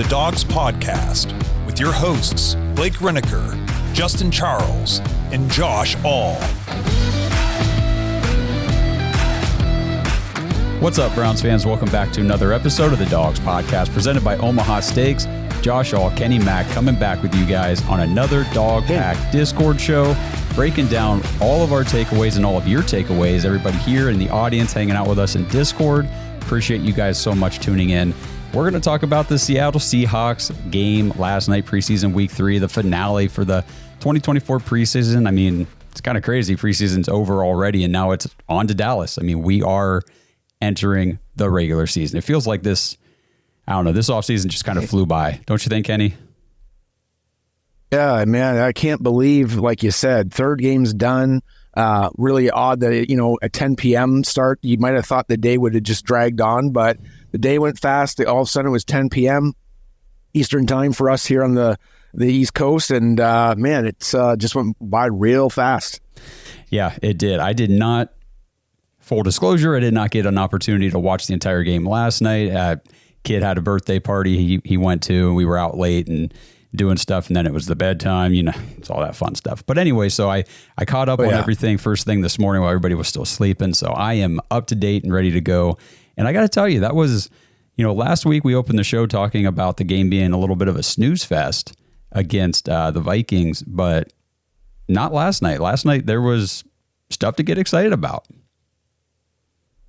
the Dawgs Podcast with your hosts, Blake Reneker, Justin Charles, and Josh All. What's up, Browns fans? Welcome back to another episode of the Dawgs Podcast presented by Omaha Steaks. Josh All, Kenny Mack coming back with you guys on another Dog Pack Discord show, breaking down all of our takeaways and all of your takeaways. Everybody here in the audience hanging out with us in Discord. Appreciate you guys so much tuning in. We're going to talk about the Seattle Seahawks game last night, preseason week 3, the finale for the 2024 preseason. I mean, it's kind of crazy. Preseason's over already, and now it's on to Dallas. I mean, we are entering the regular season. It feels like this, I don't know, this offseason just kind of flew by. Don't you think, Kenny? Yeah, man, I can't believe, like you said, third game's done. Really odd that, a 10 p.m. start, you might have thought the day would have just dragged on, but the day went fast. All of a sudden it was 10 p.m. Eastern time for us here on the East Coast, and man, it's just went by real fast. Yeah, it did. I did not, full disclosure, I did not get an opportunity to watch the entire game last night. Kid had a birthday party he went to, and we were out late and doing stuff, and then it was the bedtime, it's all that fun stuff. But anyway, so I caught up on everything first thing this morning while everybody was still sleeping, so I am up to date and ready to go. And I got to tell you, that was, last week we opened the show talking about the game being a little bit of a snooze fest against the Vikings, but not last night. Last night there was stuff to get excited about.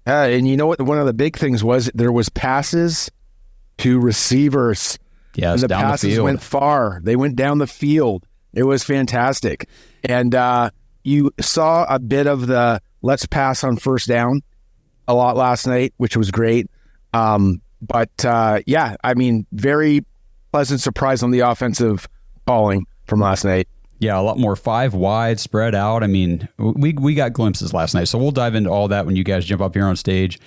And you know what? One of the big things was there was passes to receivers. Yes, and the passes went far. They went down the field. It was fantastic. And you saw a bit of the let's pass on first down a lot last night, which was great. Very pleasant surprise on the offensive calling from last night. Yeah, a lot more 5 wide, spread out. I mean, we got glimpses last night, so we'll dive into all that when you guys jump up here on stage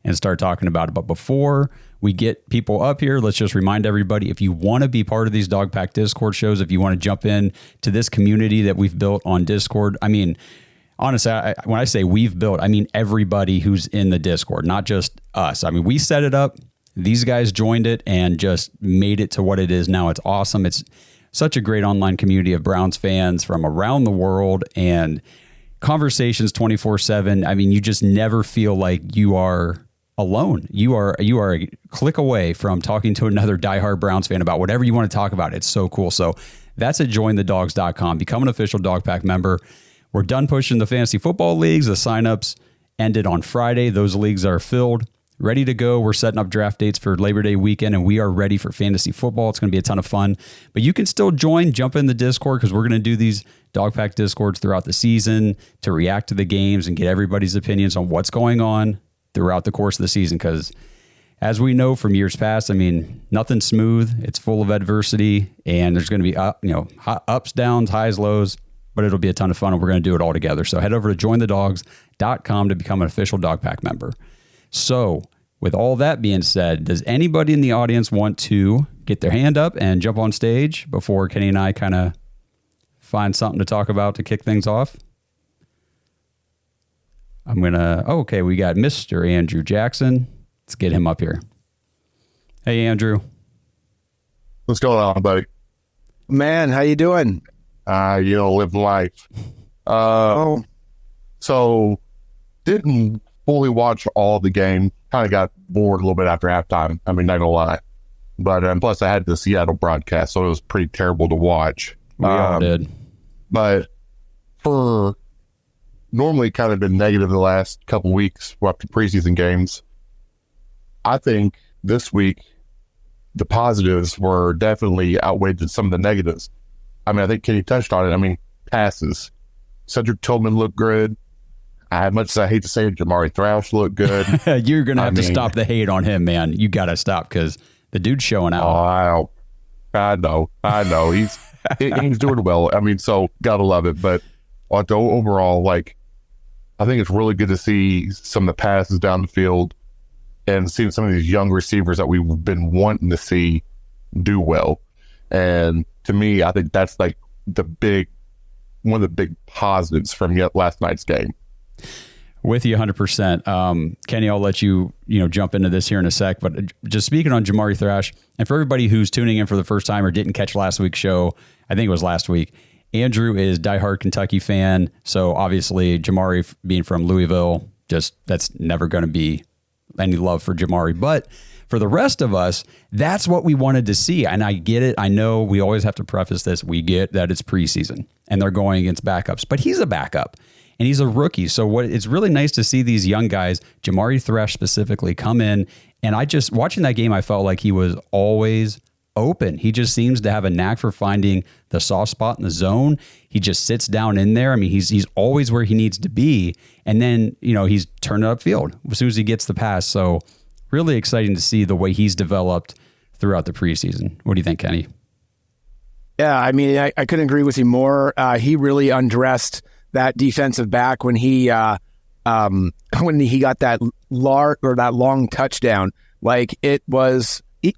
and start talking about it. But before we get people up here, let's just remind everybody, if you want to be part of these Dog Pack Discord shows, if you want to jump in to this community that we've built on Discord, I mean, honestly, when I say we've built, I mean everybody who's in the Discord, not just us. I mean, we set it up, these guys joined it, and just made it to what it is now. It's awesome. It's such a great online community of Browns fans from around the world and conversations 24/7. I mean, you just never feel like you are alone. You are a click away from talking to another diehard Browns fan about whatever you want to talk about. It's so cool. So that's at jointhedawgs.com. Become an official Dog Pack member. We're done pushing the fantasy football leagues. The signups ended on Friday. Those leagues are filled. Ready to go. We're setting up draft dates for Labor Day weekend, and we are ready for fantasy football. It's going to be a ton of fun. But you can still jump in the Discord, because we're going to do these Dog Pack Discords throughout the season to react to the games and get everybody's opinions on what's going on throughout the course of the season. Because as we know from years past, I mean, nothing's smooth. It's full of adversity, and there's going to be ups, downs, highs, lows, but it'll be a ton of fun, and we're going to do it all together. So head over to jointhedawgs.com to become an official Dog Pack member. So with all that being said, does anybody in the audience want to get their hand up and jump on stage before Kenny and I kind of find something to talk about to kick things off? We got Mr. Andrew Jackson. Let's get him up here. Hey, Andrew. What's going on, buddy? Man, how you doing? Living life. So didn't fully watch all the game. Kind of got bored a little bit after halftime. I mean, not gonna lie. But plus I had the Seattle broadcast, so it was pretty terrible to watch. We all did. But for normally kind of been negative the last couple weeks after preseason games, I think this week the positives were definitely outweighed some of the negatives. I mean, I think Kenny touched on it. I mean, passes. Cedric Tillman looked good. As much as I hate to say it, Jamari Thrash looked good. You're going to have to stop the hate on him, man. You got to stop, because the dude's showing out. Oh, I know. He's doing well. I mean, so got to love it. But overall, I think it's really good to see some of the passes down the field and seeing some of these young receivers that we've been wanting to see do well. And to me, I think that's one of the big positives from last night's game. With you 100%. Kenny, I'll let you jump into this here in a sec, but just speaking on Jamari Thrash, and for everybody who's tuning in for the first time or didn't catch last week's show, I think it was last week, Andrew is diehard Kentucky fan, so obviously Jamari being from Louisville, that's never going to be any love for Jamari, but for the rest of us, that's what we wanted to see. And I get it. I know we always have to preface this. We get that it's preseason and they're going against backups, but he's a backup and he's a rookie. So it's really nice to see these young guys, Jamari Thrash specifically, come in. And watching that game, I felt like he was always open. He just seems to have a knack for finding the soft spot in the zone. He just sits down in there. I mean, he's always where he needs to be. And then, he's turning upfield as soon as he gets the pass. So really exciting to see the way he's developed throughout the preseason. What do you think, Kenny? Yeah, I mean, I couldn't agree with you more. He really undressed that defensive back when he got that long touchdown. Like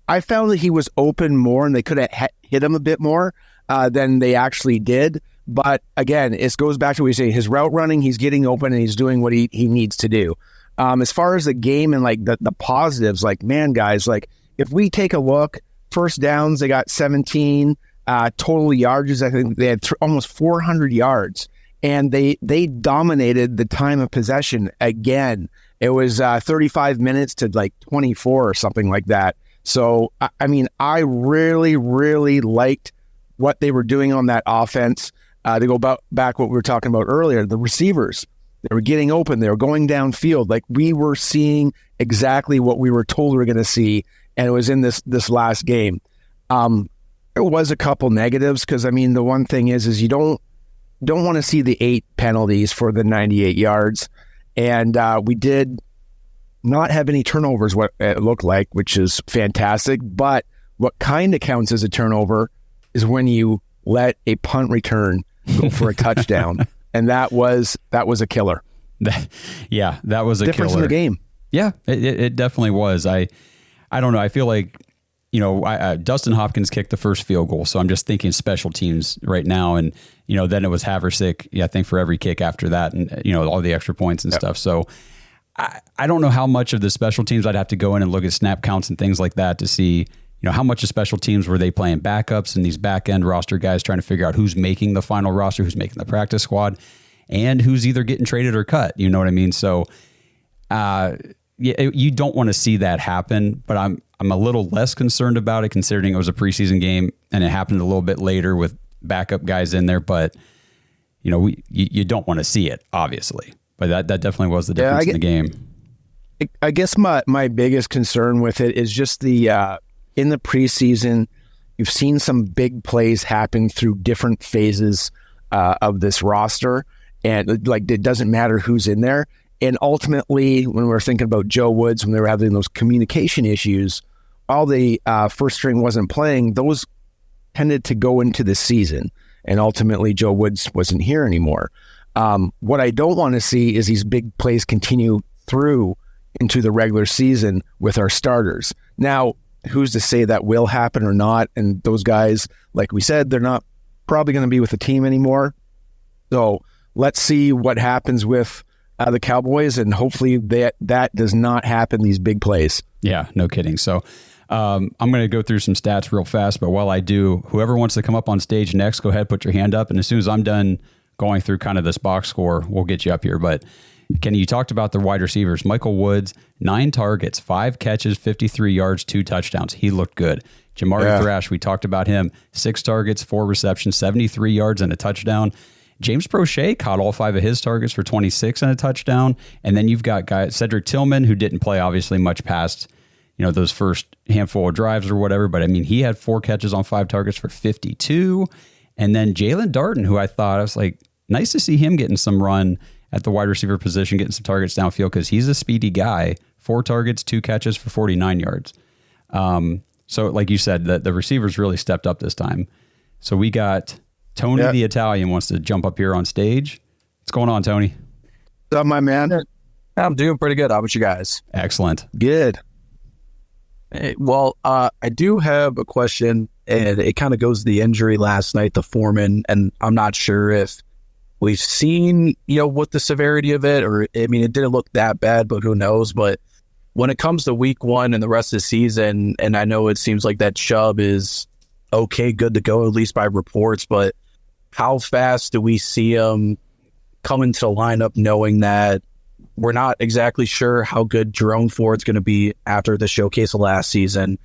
I found that he was open more, and they could have hit him a bit more than they actually did. But again, it goes back to what we say: his route running, he's getting open and he's doing what he needs to do. As far as the game and like the positives, like, man, guys, like if we take a look, first downs, they got 17, total yards, I think they had almost 400 yards, and they dominated the time of possession again. It was 35 minutes to like 24 or something like that. So, I mean, I really, really liked what they were doing on that offense. To go back what we were talking about earlier, the receivers, they were getting open. They were going downfield. Like, we were seeing exactly what we were told we were going to see, and it was in this last game. There was a couple negatives because, I mean, the one thing is you don't want to see the 8 penalties for the 98 yards, and we did not have any turnovers, what it looked like, which is fantastic. But what kind of counts as a turnover is when you let a punt return go for a touchdown. And that was a killer. Yeah, that was a difference killer in the game. Yeah, it definitely was. I don't know. I feel like, Dustin Hopkins kicked the first field goal. So I'm just thinking special teams right now. And, then it was Haversick, I think, for every kick after that and, all the extra points and stuff. So I don't know how much of the special teams I'd have to go in and look at snap counts and things like that to see, how much of special teams were they playing backups and these back end roster guys trying to figure out who's making the final roster, who's making the practice squad, and who's either getting traded or cut. You know what I mean? So, you don't want to see that happen, but I'm a little less concerned about it considering it was a preseason game and it happened a little bit later with backup guys in there. But you don't want to see it, obviously. But that definitely was the difference in the game. I guess my biggest concern with it is just the in the preseason, you've seen some big plays happen through different phases of this roster, and like it doesn't matter who's in there. And ultimately, when we were thinking about Joe Woods, when they were having those communication issues, all the first string wasn't playing. Those tended to go into the season, and ultimately Joe Woods wasn't here anymore. What I don't want to see is these big plays continue through into the regular season with our starters. Now, who's to say that will happen or not? And those guys, like we said, they're not probably going to be with the team anymore. So let's see what happens with the Cowboys, and hopefully that does not happen, these big plays. Yeah, no kidding. So I'm going to go through some stats real fast, but while I do, whoever wants to come up on stage next, go ahead, put your hand up. And as soon as I'm done going through kind of this box score, we'll get you up here. But Kenny, you talked about the wide receivers. Michael Woods, 9 targets, 5 catches, 53 yards, 2 touchdowns. He looked good. Jamari Thrash, we talked about him. 6 targets, 4 receptions, 73 yards, and a touchdown. James Prochet caught all 5 of his targets for 26 and a touchdown. And then you've got Cedric Tillman, who didn't play obviously much past those first handful of drives or whatever. But I mean, he had 4 catches on 5 targets for 52. And then Jalen Darden, who I was like, nice to see him getting some run at the wide receiver position, getting some targets downfield because he's a speedy guy. 4 targets, 2 catches for 49 yards. So like you said, the receivers really stepped up this time. So we got Tony the Italian wants to jump up here on stage. What's going on, Tony? What's up, my man? I'm doing pretty good. How about you guys? Excellent. Good. Hey, well, I do have a question, and it kind of goes to the injury last night, the Foreman, and I'm not sure if we've seen, what the severity of it, or, I mean, it didn't look that bad, but who knows? But when it comes to week 1 and the rest of the season, and I know it seems like that Chubb is okay, good to go, at least by reports, but how fast do we see him come into the lineup knowing that we're not exactly sure how good Jerome Ford's going to be after the showcase of last season?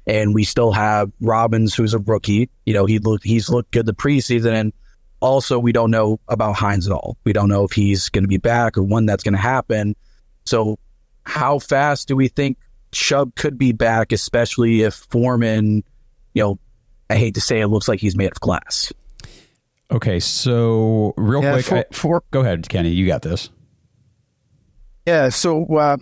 And we still have Robbins, who's a rookie. He's looked good the preseason, and also we don't know about Hines at all. We don't know if he's going to be back or when that's going to happen. So how fast do we think Chubb could be back, especially if Foreman, I hate to say it, looks like he's made of glass? Okay, so real quick, go ahead, Kenny. You got this. Yeah, so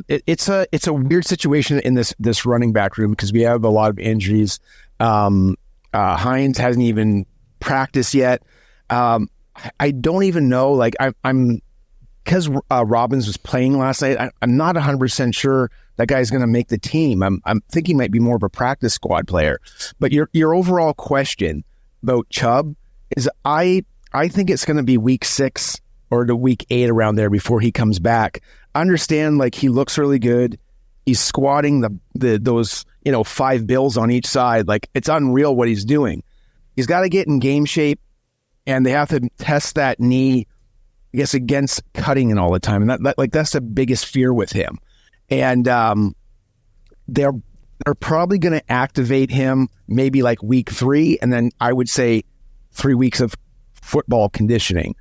it's a weird situation in this running back room because we have a lot of injuries. Hines hasn't even practiced yet. I don't even know. Like I'm because Robbins was playing last night. I'm not 100% sure that guy's going to make the team. I'm thinking he might be more of a practice squad player. But your overall question about Chubb is I think it's going to be week 6 or to week 8 around there before he comes back. Understand, like, he looks really good. He's squatting those 5 bills on each side. Like, it's unreal what he's doing. He's got to get in game shape, and they have to test that knee, I guess, against cutting and all the time. And that's the biggest fear with him. And they're probably going to activate him maybe like week 3, and then I would say 3 weeks of football conditioning.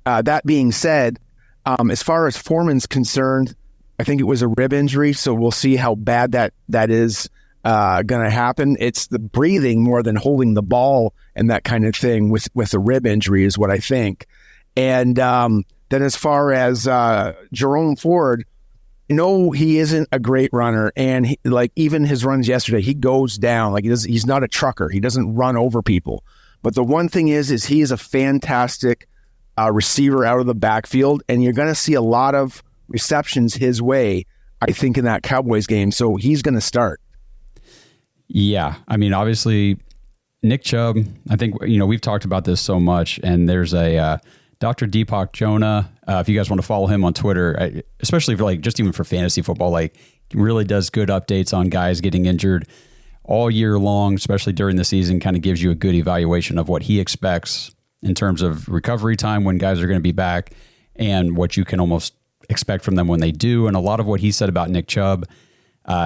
That being said, as far as Foreman's concerned, I think it was a rib injury, so we'll see how bad that is going to happen. It's the breathing more than holding the ball and that kind of thing with a rib injury is what I think. And then as far as Jerome Ford, he isn't a great runner, and even his runs yesterday, he goes down. Like, he's not a trucker. He doesn't run over people. But the one thing is he is a fantastic receiver out of the backfield, and you're going to see a lot of receptions his way, I think, in that Cowboys game. So he's going to start. Yeah. I mean, obviously, Nick Chubb, I think, we've talked about this so much, and there's a Dr. Deepak Jonah. If you guys want to follow him on Twitter, especially for just even for fantasy football, he really does good updates on guys getting injured all year long, especially during the season, kind of gives you a good evaluation of what he expects in terms of recovery time when guys are going to be back and what you can almost expect from them when they do. And a lot of what he said about Nick Chubb,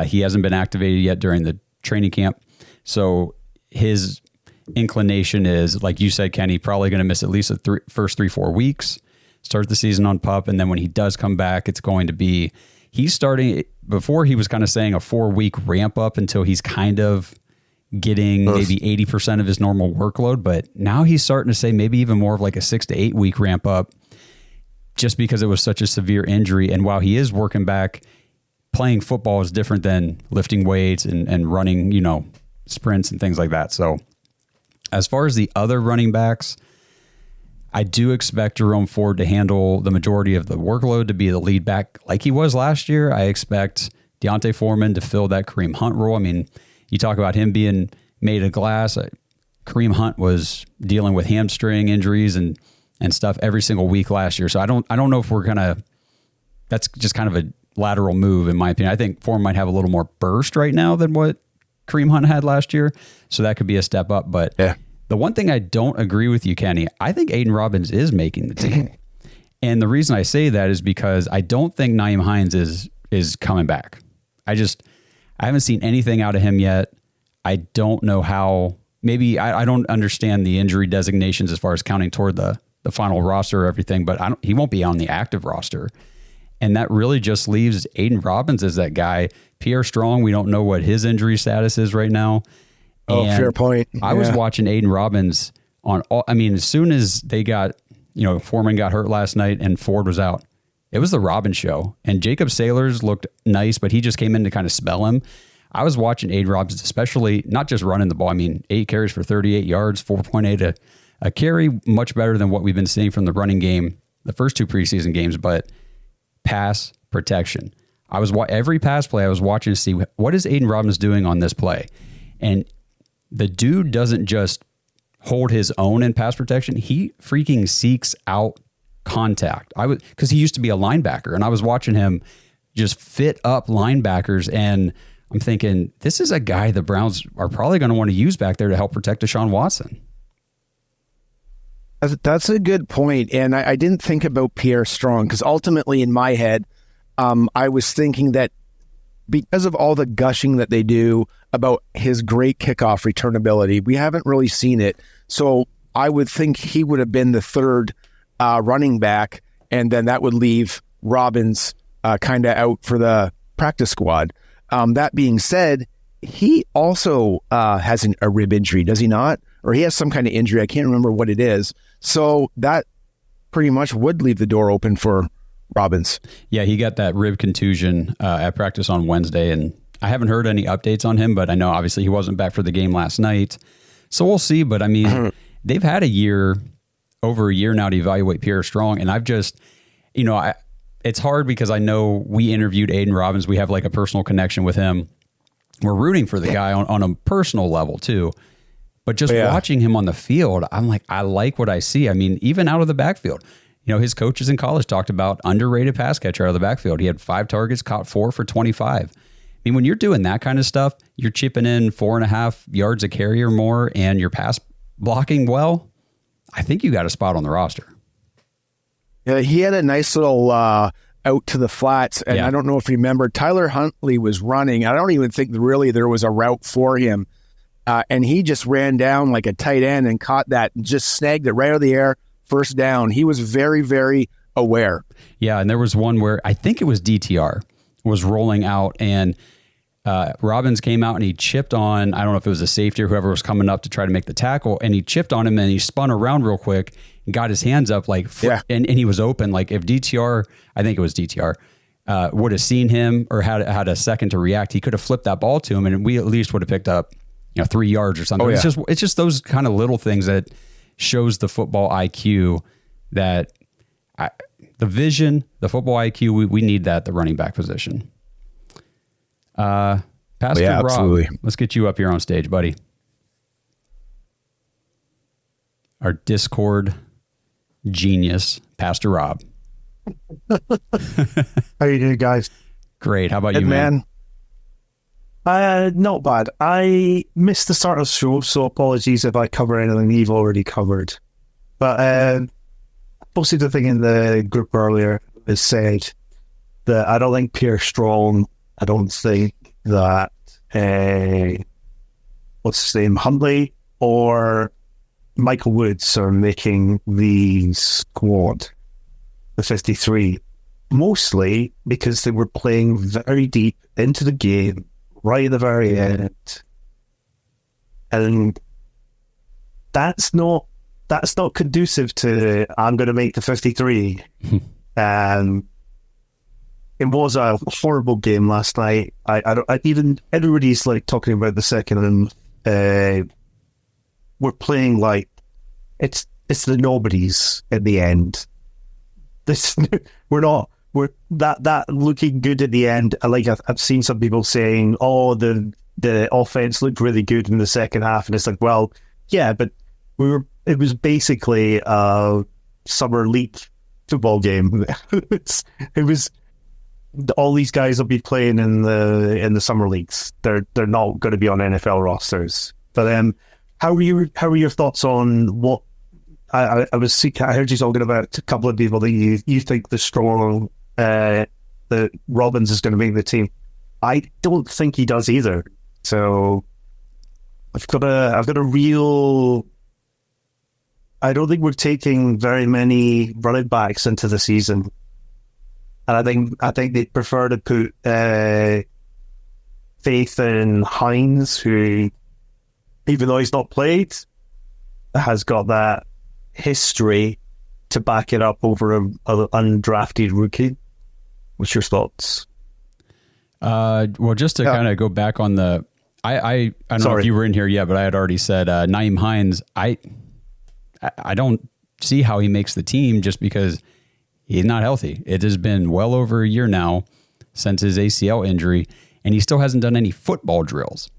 he hasn't been activated yet during the training camp. So his inclination is, like you said, Kenny, probably going to miss at least the first 3-4 weeks, start the season on PUP. And then when he does come back, it's going to be, he's starting, before he was kind of saying a 4-week ramp up until he's kind of getting maybe 80% of his normal workload. But now he's starting to say maybe even more of like a 6 to 8 week ramp up just because it was such a severe injury. And while he is working back, playing football is different than lifting weights and running, sprints and things like that. So as far as the other running backs, I do expect Jerome Ford to handle the majority of the workload, to be the lead back like he was last year. I expect Deontay Foreman to fill that Kareem Hunt role. I mean, you talk about him being made of glass. Kareem Hunt was dealing with hamstring injuries and stuff every single week last year. So I don't know if we're that's just kind of a lateral move in my opinion. I think Foreman might have a little more burst right now than what Kareem Hunt had last year. So that could be a step up. But yeah. The one thing I don't agree with you, Kenny, I think Aiden Robbins is making the team. And the reason I say that is because I don't think Nyheim Hines is coming back. I haven't seen anything out of him yet. I don't know how. Maybe I don't understand the injury designations as far as counting toward the final roster or everything, but he won't be on the active roster. And that really just leaves Aiden Robbins as that guy. Pierre Strong, we don't know what his injury status is right now. And fair point. I was watching Aiden Robbins as soon as they got, Foreman got hurt last night and Ford was out, it was the Robbins show. And Jacob Sailors looked nice, but he just came in to kind of spell him. I was watching Aiden Robbins, especially not just running the ball. 8 carries for 38 yards, 4.8 a carry, much better than what we've been seeing from the running game the first 2 preseason games, but pass protection. Every pass play I was watching to see what is Aiden Robbins doing on this play. And the dude doesn't just hold his own in pass protection. He freaking seeks out contact. Because he used to be a linebacker, and I was watching him just fit up linebackers, and I'm thinking, this is a guy the Browns are probably going to want to use back there to help protect Deshaun Watson. That's a good point. And I didn't think about Pierre Strong, because ultimately in my head, I was thinking that because of all the gushing that they do about his great kickoff return ability, we haven't really seen it. So I would think he would have been the third running back, and then that would leave Robbins kind of out for the practice squad. That being said, he also has a rib injury, does he not? Or he has some kind of injury. I can't remember what it is. So that pretty much would leave the door open for Robbins. Yeah, he got that rib contusion at practice on Wednesday, and I haven't heard any updates on him, but I know obviously he wasn't back for the game last night. So we'll see. But I mean, they've had over a year now to evaluate Pierre Strong. And I've just, it's hard because I know we interviewed Aiden Robbins. We have like a personal connection with him. We're rooting for the guy on a personal level too. But just watching him on the field, I'm like, I like what I see. I mean, even out of the backfield, his coaches in college talked about underrated pass catcher out of the backfield. He had 5 targets, caught 4 for 25. I mean, when you're doing that kind of stuff, you're chipping in 4.5 yards a carry or more, and you're pass blocking well, I think you got a spot on the roster. Yeah, he had a nice little out to the flats, and I don't know if you remember, Tyler Huntley was running. I don't even think really there was a route for him. And he just ran down like a tight end and caught that and just snagged it right out of the air, first down. He was very, very aware. Yeah, and there was one where I think it was DTR was rolling out, and Robbins came out and he chipped on, I don't know if it was a safety or whoever was coming up to try to make the tackle, and he chipped on him and he spun around real quick and got his hands up and he was open. Like if DTR, I think it was DTR, would have seen him or had a second to react, he could have flipped that ball to him, and we at least would have picked up 3 yards or something. It's just those kind of little things that shows the football IQ that the vision, the football IQ, we need that at the running back position. Pastor Rob, absolutely. Let's get you up here on stage, buddy. Our Discord genius, Pastor Rob. How you doing, guys? Great. How about you, man? Not bad. I missed the start of the show, so apologies if I cover anything you've already covered. But posted the thing in the group earlier that said that I don't think Pierre Strong, I don't think that what's his name, Huntley or Michael Woods are making the squad, the 53, mostly because they were playing very deep into the game right at the very end, and that's not conducive to I'm going to make the 53. It was a horrible game last night. I even everybody's like talking about the second, and we're playing like it's the nobodies at the end. We're that looking good at the end. Like I've seen some people saying, "Oh, the offense looked really good in the second half," and it's like, well, yeah, but it was basically a summer league football game. it was all these guys will be playing in the summer leagues. They're not going to be on NFL rosters. But how are your thoughts on what I heard you talking about a couple of people that you think the Strong that Robbins is going to make the team. I don't think he does either. So I've got a real. I don't think we're taking very many running backs into the season, and I think they'd prefer to put faith in Hines, who, even though he's not played, has got that history to back it up over an undrafted rookie. What's your thoughts? Well, just to kind of go back on the, I don't know if you were in here yet, but I had already said Nyheim Hines. I don't see how he makes the team just because he's not healthy. It has been well over a year now since his ACL injury, and he still hasn't done any football drills.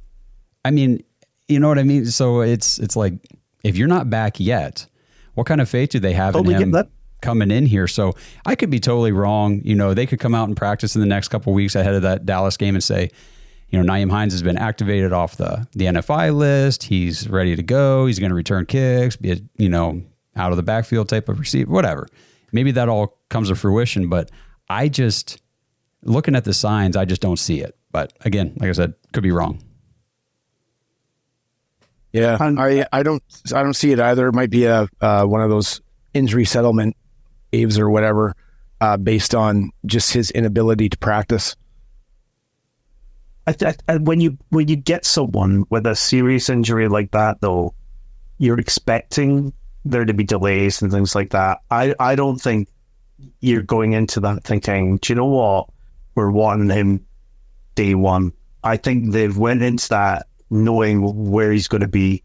I mean, you know what I mean? So it's like, if you're not back yet, what kind of faith do they have Totally in him get that. coming in here? So I could be totally wrong. You know, they could come out and practice in the next couple of weeks ahead of that Dallas game and say, you know, Nyheim Hines has been activated off the NFI list. He's ready to go. He's going to return kicks, be a, you know, out of the backfield type of receiver, whatever. Maybe that all comes to fruition, but I just, looking at the signs, I just don't see it. But again, like I said, could be wrong. Yeah, I don't see it either. It might be a one of those injury settlement waves or whatever, based on just his inability to practice. When you get someone with a serious injury like that, though, you're expecting there to be delays and things like that. I don't think you're going into that thinking, do you know what, we're wanting him day one. I think they've went into that knowing where he's going to be,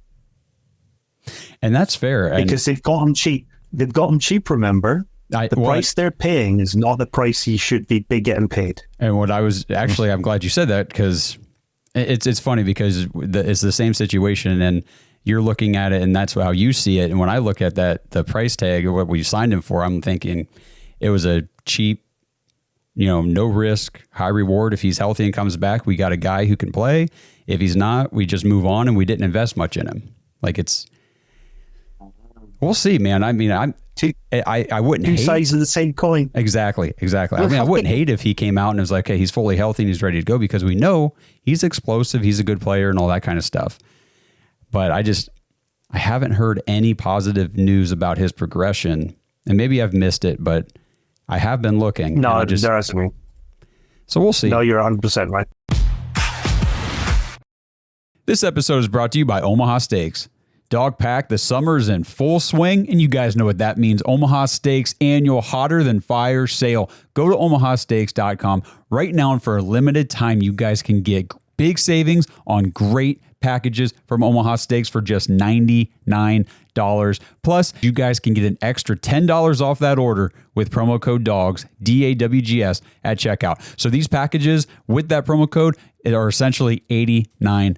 and that's fair because they've got him cheap. They've got him cheap. Remember, the price they're paying is not the price he should be getting paid. And what I was actually, I'm glad you said that, because it's funny because it's the same situation and you're looking at it and that's how you see it. And when I look at that, the price tag of what we signed him for, I'm thinking it was a cheap, you know, no risk, high reward. If he's healthy and comes back, we got a guy who can play. If he's not, we just move on, and we didn't invest much in him. Like we'll see, man. I mean, I wouldn't hate. Two sides of the same coin. Exactly. I mean, I wouldn't hate if he came out and was like, hey, he's fully healthy and he's ready to go, because we know he's explosive, he's a good player and all that kind of stuff. But I haven't heard any positive news about his progression, and maybe I've missed it, but I have been looking. No, there hasn't. So we'll see. No, you're 100% right. This episode is brought to you by Omaha Steaks. Dog Pack, the summer's in full swing, and you guys know what that means. Omaha Steaks annual Hotter Than Fire sale. Go to omahasteaks.com right now, and for a limited time, you guys can get big savings on great packages from Omaha Steaks for just $99. Plus, you guys can get an extra $10 off that order with promo code DAWGS, DAWGS, at checkout. So these packages with that promo code are essentially $89.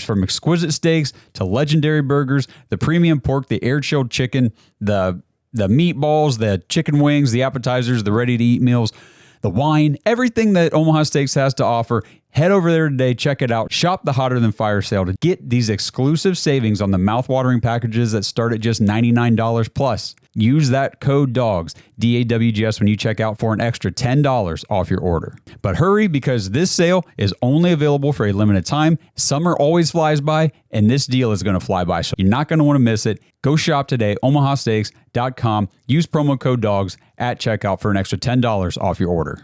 From exquisite steaks to legendary burgers, the premium pork, the air-chilled chicken, the meatballs, the chicken wings, the appetizers, the ready-to-eat meals, the wine, everything that Omaha Steaks has to offer. Head over there today, check it out. Shop the Hotter Than Fire sale to get these exclusive savings on the mouthwatering packages that start at just $99 plus. Use that code DAWGS, DAWGS, when you check out for an extra $10 off your order. But hurry, because this sale is only available for a limited time. Summer always flies by, and this deal is going to fly by, so you're not going to want to miss it. Go shop today, omahasteaks.com. Use promo code DAWGS at checkout for an extra $10 off your order.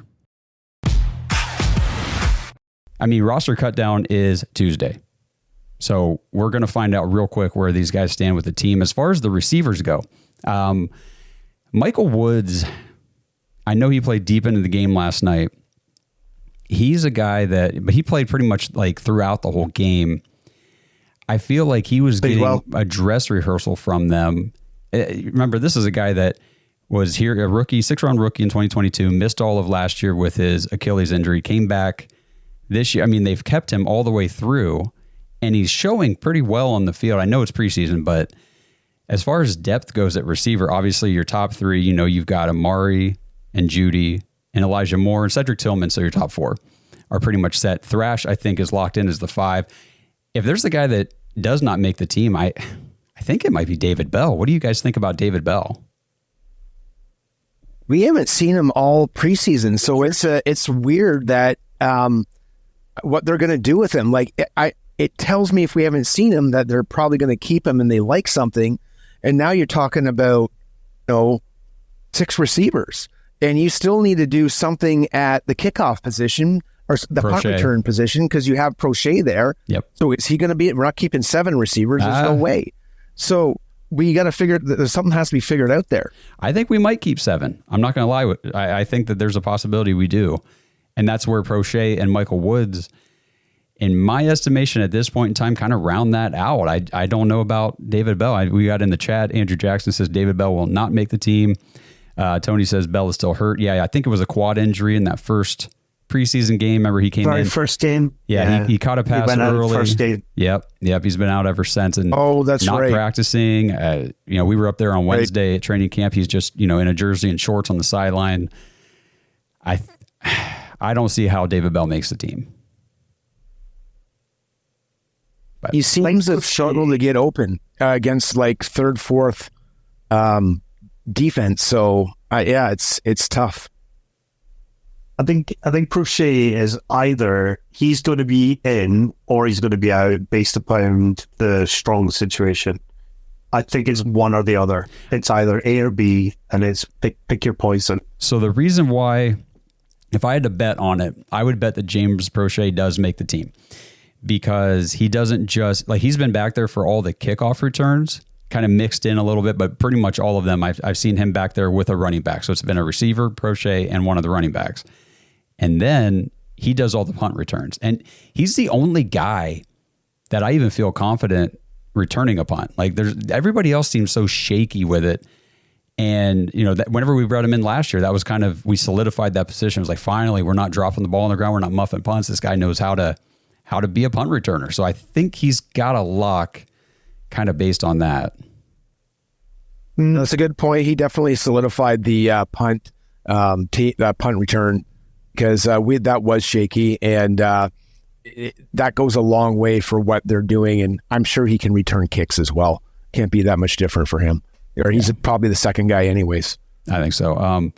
I mean, roster cut down is Tuesday. So we're going to find out real quick where these guys stand with the team. As far as the receivers go, Michael Woods, I know he played deep into the game last night. He's a guy but he played pretty much like throughout the whole game. I feel like he was getting a dress rehearsal from them. Remember, this is a guy that was here, a rookie, 6th-round rookie in 2022, missed all of last year with his Achilles injury, came back this year. I mean, they've kept him all the way through, and he's showing pretty well on the field. I know it's preseason, but as far as depth goes at receiver, obviously your top three, you know, you've got Amari and Judy and Elijah Moore and Cedric Tillman, so your top four are pretty much set. Thrash, I think, is locked in as the 5. If there's a guy that does not make the team, I think it might be David Bell. What do you guys think about David Bell? We haven't seen him all preseason, so it's weird that what they're going to do with him. Like, it tells me if we haven't seen him that they're probably going to keep him and they like something. And now you're talking about, 6 receivers, and you still need to do something at the kickoff position or the punt return position, because you have Prochet there. Yep. So is he going to be? We're not keeping 7 receivers. There's no way. So we got to figure. There's something has to be figured out there. I think we might keep 7. I'm not going to lie. I think that there's a possibility we do, and that's where Prochet and Michael Woods, in my estimation at this point in time, kind of round that out. I don't know about David Bell. We got in the chat, Andrew Jackson says David Bell will not make the team. Tony says Bell is still hurt. Yeah, I think it was a quad injury in that first preseason game. Remember, he came Very in. first game. Yeah, he caught a pass went out early. first game. Yep. He's been out ever since, and that's not right. practicing. We were up there on Wednesday at training camp. He's just in a jersey and shorts on the sideline. I don't see how David Bell makes the team. But He seems to struggle to get open against like third, fourth defense. So it's tough. I think Prochet is either he's going to be in or he's going to be out based upon the strong situation. I think it's one or the other. It's either A or B, and it's pick your poison. So the reason why, if I had to bet on it, I would bet that James Prochet does make the team, because he doesn't just he's been back there for all the kickoff returns, kind of mixed in a little bit, but pretty much all of them I've seen him back there with a running back. So it's been a receiver, Prochet, and one of the running backs. And then he does all the punt returns. And he's the only guy that I even feel confident returning a punt. Everybody else seems so shaky with it. And, whenever we brought him in last year, that was we solidified that position. It was like, finally, we're not dropping the ball on the ground. We're not muffing punts. This guy knows how to be a punt returner. So I think he's got a lock kind of based on that. That's a good point. He definitely solidified the punt return, because that was shaky, and that goes a long way for what they're doing. And I'm sure he can return kicks as well. Can't be that much different for him. Or he's probably the second guy anyways. I think so.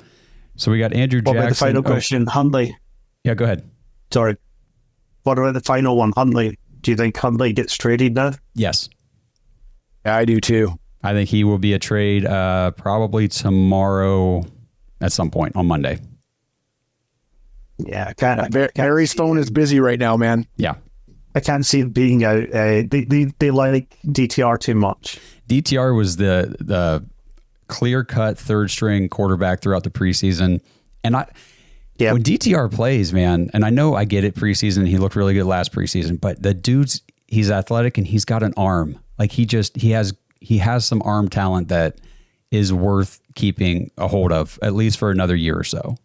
So we got Andrew Jackson. What about the final question, Huntley? Yeah, go ahead. Sorry. What about the final one, Huntley? Do you think Huntley gets traded now? Yes. Yeah, I do too. I think he will be a trade probably tomorrow at some point on Monday. Yeah, Harry's phone is busy right now, man. Yeah. I can't see it being out. They like DTR too much. DTR was the clear-cut third-string quarterback throughout the preseason. And when DTR plays, man, and I know I get it preseason, he looked really good last preseason, but the dude's, he's athletic and he's got an arm. He has some arm talent that is worth keeping a hold of, at least for another year or so.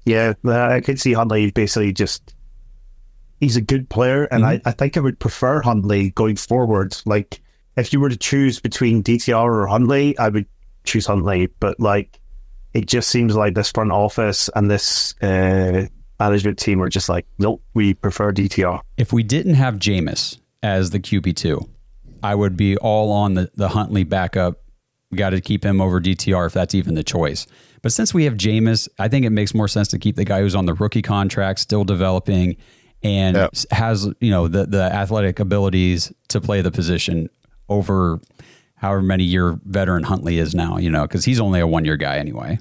Yeah, I could see Huntley basically he's a good player, and I think I would prefer Huntley going forward. If you were to choose between DTR or Huntley, I would choose Huntley, but it just seems like this front office and this management team are just nope, we prefer DTR. If we didn't have Jameis as the QB2, I would be all on the Huntley backup. We got to keep him over DTR if that's even the choice. But since we have Jameis, I think it makes more sense to keep the guy who's on the rookie contract, still developing, and has the athletic abilities to play the position over however many year veteran Huntley is now. Because he's only a 1-year guy anyway.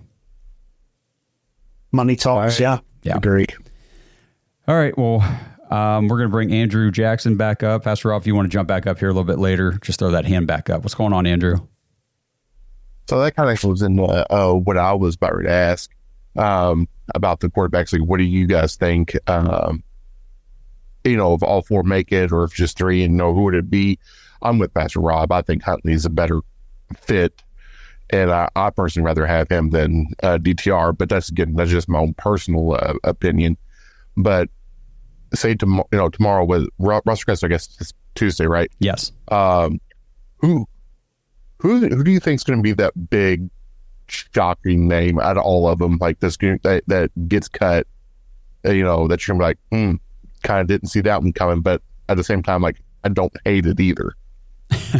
Money talks, yeah. Agree. All right, well, we're going to bring Andrew Jackson back up. Pastor Rob, if you want to jump back up here a little bit later, just throw that hand back up. What's going on, Andrew? So that kind of was in what I was about to ask about the quarterbacks. What do you guys think? If all four make it, or if just three, and who would it be? I'm with Pastor Rob. I think Huntley's a better fit, and I personally rather have him than DTR. But that's just my own personal opinion. But say tomorrow with Russ Chris, I guess it's Tuesday, right? Yes. Who do you think is going to be that big, shocking name out of all of them? This that gets cut, that you're going to be like, kind of didn't see that one coming, but at the same time, I don't hate it either.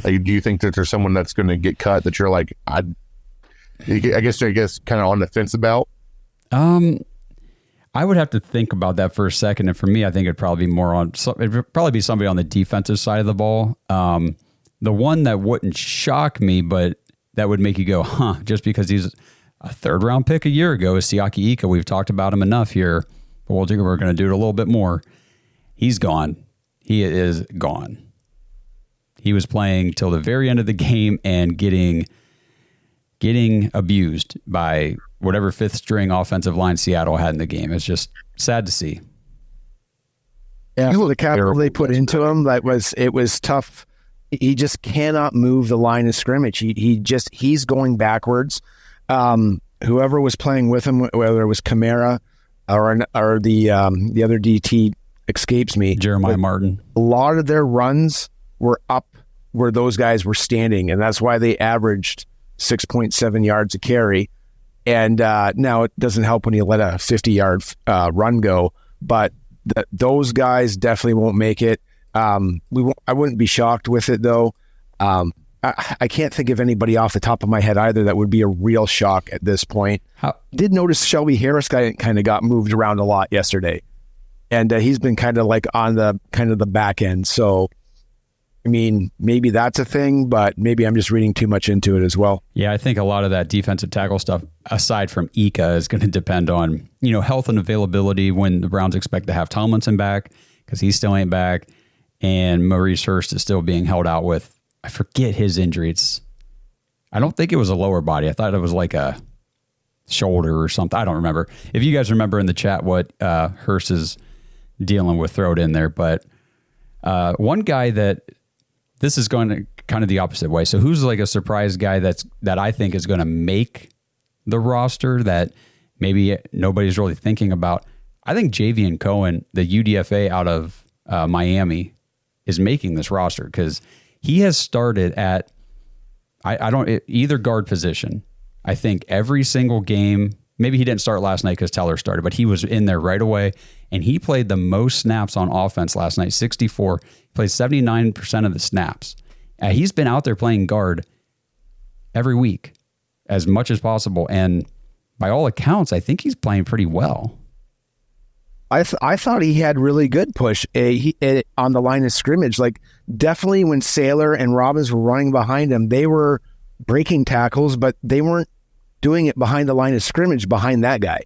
Do you think that there's someone that's going to get cut that you're I guess kind of on the fence about? I would have to think about that for a second, and for me, I think it'd probably be somebody on the defensive side of the ball. The one that wouldn't shock me, but that would make you go, just because he's a third-round pick a year ago, is Siaki Ika. We've talked about him enough here, but we're going to do it a little bit more. He's gone. He is gone. He was playing till the very end of the game and getting abused by whatever fifth-string offensive line Seattle had in the game. It's just sad to see. Yeah, the capital they put into him, it was tough. He just cannot move the line of scrimmage. He's going backwards. whoever was playing with him, whether it was Kamara or the other DT escapes me. Jeremiah Martin. A lot of their runs were up where those guys were standing, and that's why they averaged 6.7 yards a carry. And now it doesn't help when you let a 50-yard run go, but those guys definitely won't make it. I wouldn't be shocked with it, though. I can't think of anybody off the top of my head either that would be a real shock at this point. Did notice Shelby Harris kind of got moved around a lot yesterday, and he's been kind of like on the back end. So, I mean, maybe that's a thing, but maybe I'm just reading too much into it as well. Yeah, I think a lot of that defensive tackle stuff, aside from Ika, is going to depend on, health and availability when the Browns expect to have Tomlinson back, because he still ain't back, and Maurice Hurst is still being held out with, I forget his injury. I don't think it was a lower body. I thought it was like a shoulder or something. I don't remember. If you guys remember in the chat what Hurst is dealing with, throw it in there. But one guy that this is going to kind of the opposite way. So who's like a surprise guy that I think is going to make the roster that maybe nobody's really thinking about? I think Javian Cohen, the UDFA out of Miami, is making this roster because he has started at either guard position. I think every single game. Maybe he didn't start last night because Teller started, but he was in there right away, and he played the most snaps on offense last night, 64. He played 79% of the snaps. He's been out there playing guard every week as much as possible, and by all accounts, I think he's playing pretty well. I thought he had really good push on the line of scrimmage. Like, definitely when Saylor and Robbins were running behind him, they were breaking tackles, but they weren't doing it behind the line of scrimmage behind that guy.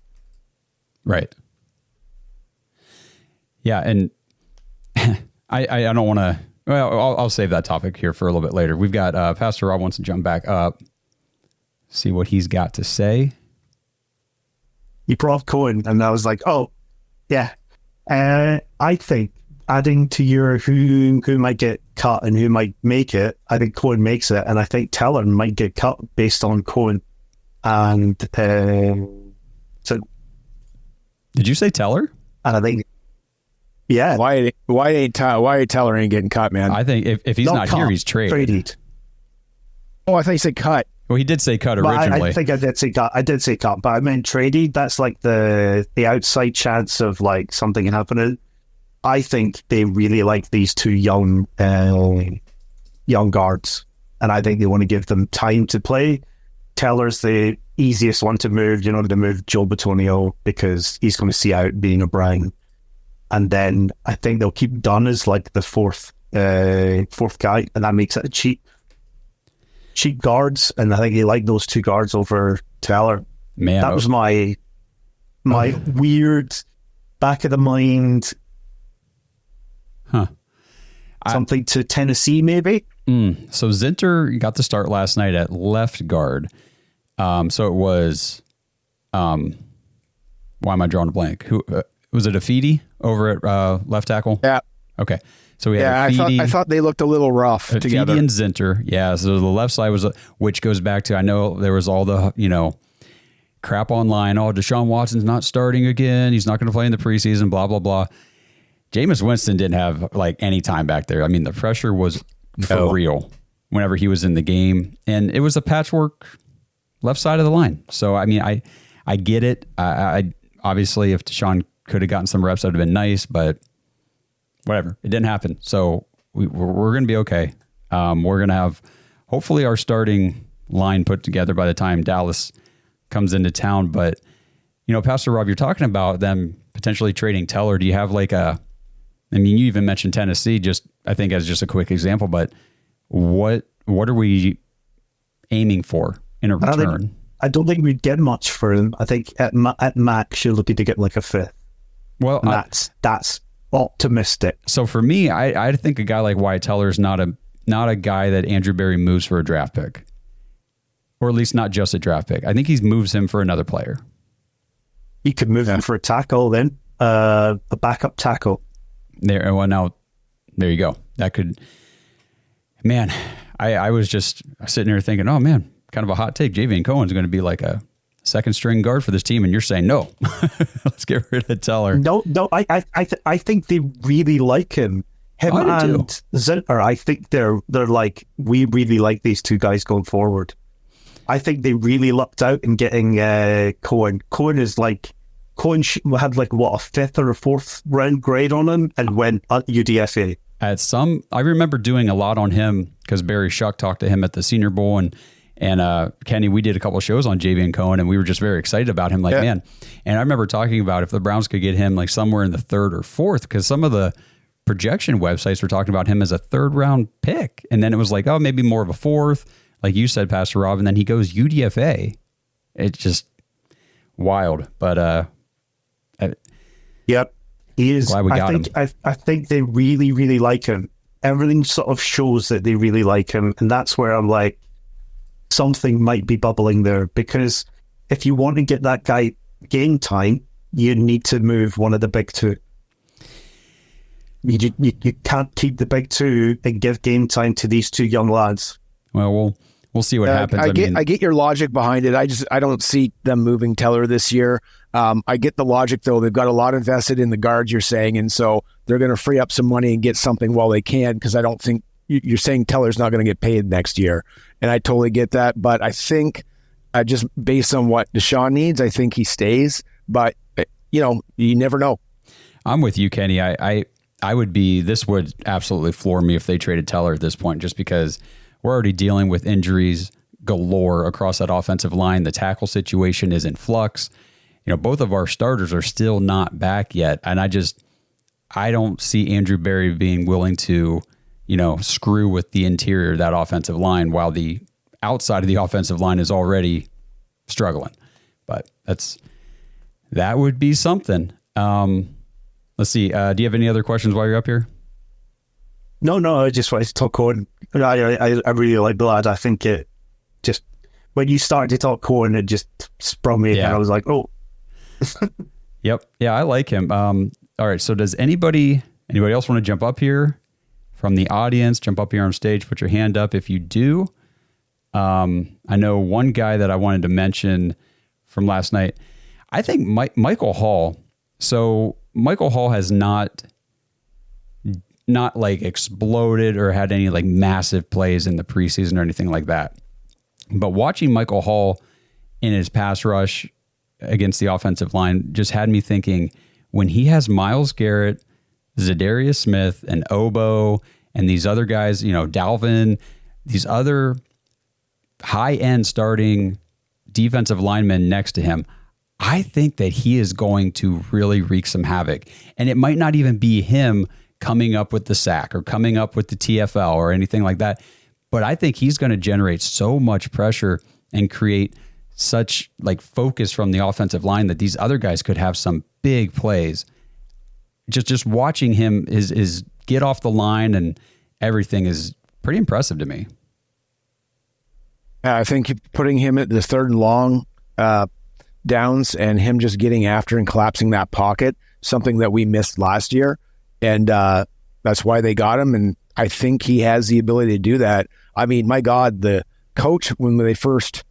Right. Yeah, and I don't want to. Well, I'll save that topic here for a little bit later. We've got Pastor Rob wants to jump back up, see what he's got to say. You brought up Cohen, and I was like, oh, yeah. I think adding to your who might get cut and who might make it, I think Cohen makes it, and I think Teller might get cut based on Cohen. And so, did you say Teller? And I think, yeah. Why Teller ain't getting cut, man? I think if he's not here, he's traded. Oh, I thought you said cut. Well, he did say cut originally. I think I did say cut. But I meant traded. That's like the outside chance of like something happening. I think they really like these two young guards, and I think they want to give them time to play. Teller's the easiest one to move, to move Joe Batonio because he's going to see out being O'Brien. And then I think they'll keep Dunn as like the fourth guy, and that makes it a cheap guards. And I think they like those two guards over Teller. Man, that was my weird back of the mind. Something to Tennessee, maybe. So Zinter got the start last night at left guard. So it was, why am I drawing a blank? Who was it? Afidi over at left tackle? Yeah. Okay. So we had Afidi. I thought they looked a little rough together. Afidi and Zinter. Yeah. So the left side was, which goes back to, I know there was all the, crap online. Oh, Deshaun Watson's not starting again. He's not going to play in the preseason, blah, blah, blah. Jameis Winston didn't have like any time back there. I mean, the pressure was for real whenever he was in the game, and it was a patchwork left side of the line. So, I mean, I get it. I obviously, if Deshaun could have gotten some reps, that would have been nice, but whatever. It didn't happen. So we're going to be okay. We're going to have hopefully our starting line put together by the time Dallas comes into town. But, Pastor Rob, you're talking about them potentially trading Teller. Do you have like you even mentioned Tennessee, just I think as just a quick example, but what are we aiming for in a return? I don't think we'd get much for him. I think at max you're looking to get like a fifth. Well, that's optimistic. So for me, I think a guy like Wyatt Teller is not a guy that Andrew Berry moves for a draft pick, or at least not just a draft pick. I think he moves him for another player. You could move him for a tackle then, a backup tackle. There you go. That could, man, I was just sitting here thinking, oh man, kind of a hot take. Javian Cohen's going to be like a second string guard for this team, and you're saying no. Let's get rid of Teller. No, I think they really like him. Him and Zinter, I think they're like, we really like these two guys going forward. I think they really lucked out in getting Cohen. Cohen had like what, a 5th or a 4th round grade on him and went at UDFA. I remember doing a lot on him because Barry Shuck talked to him at the Senior Bowl, and Kenny, we did a couple of shows on Javian Cohen, and we were just very excited about him. Man. And I remember talking about if the Browns could get him like somewhere in the 3rd or 4th, because some of the projection websites were talking about him as a 3rd round pick. And then it was like, oh, maybe more of a 4th, like you said, Pastor Rob. And then he goes UDFA. It's just wild. But yep, he is. Glad we got him. I think they really, really like him. Everything sort of shows that they really like him. And that's where I'm like, something might be bubbling there, because if you want to get that guy game time, you need to move one of the big two. You can't keep the big two and give game time to these two young lads. Well, we'll see what happens. I get your logic behind it. I don't see them moving Teller this year. I get the logic, though. They've got a lot invested in the guards, you're saying, and so they're going to free up some money and get something while they can, because I don't think you're saying Teller's not going to get paid next year. And I totally get that. But I think just based on what Deshaun needs, I think he stays. But, you never know. I'm with you, Kenny. This would absolutely floor me if they traded Teller at this point, just because we're already dealing with injuries galore across that offensive line. The tackle situation is in flux. Both of our starters are still not back yet. And I don't see Andrew Berry being willing to, screw with the interior of that offensive line while the outside of the offensive line is already struggling. But that would be something. Let's see. Do you have any other questions while you're up here? No. I just wanted to talk Cohen. I really like the lad. I think it just, when you started to talk Cohen, it just sprung me, and I was like, oh. Yep. Yeah, I like him. All right. So does anybody else want to jump up here from the audience? Jump up here on stage. Put your hand up if you do. I know one guy that I wanted to mention from last night. I think Michael Hall. So Michael Hall has not like exploded or had any like massive plays in the preseason or anything like that. But watching Michael Hall in his pass rush against the offensive line just had me thinking, when he has Myles Garrett, Zadarius Smith, and Obo, and these other guys, Dalvin, these other high-end starting defensive linemen next to him, I think that he is going to really wreak some havoc. And it might not even be him coming up with the sack or coming up with the TFL or anything like that, but I think he's going to generate so much pressure and create such like focus from the offensive line that these other guys could have some big plays. Just watching him is get off the line and everything is pretty impressive to me. I think putting him at the 3rd and long downs and him just getting after and collapsing that pocket, something that we missed last year. And that's why they got him. And I think he has the ability to do that. I mean, my God, the coach, when they first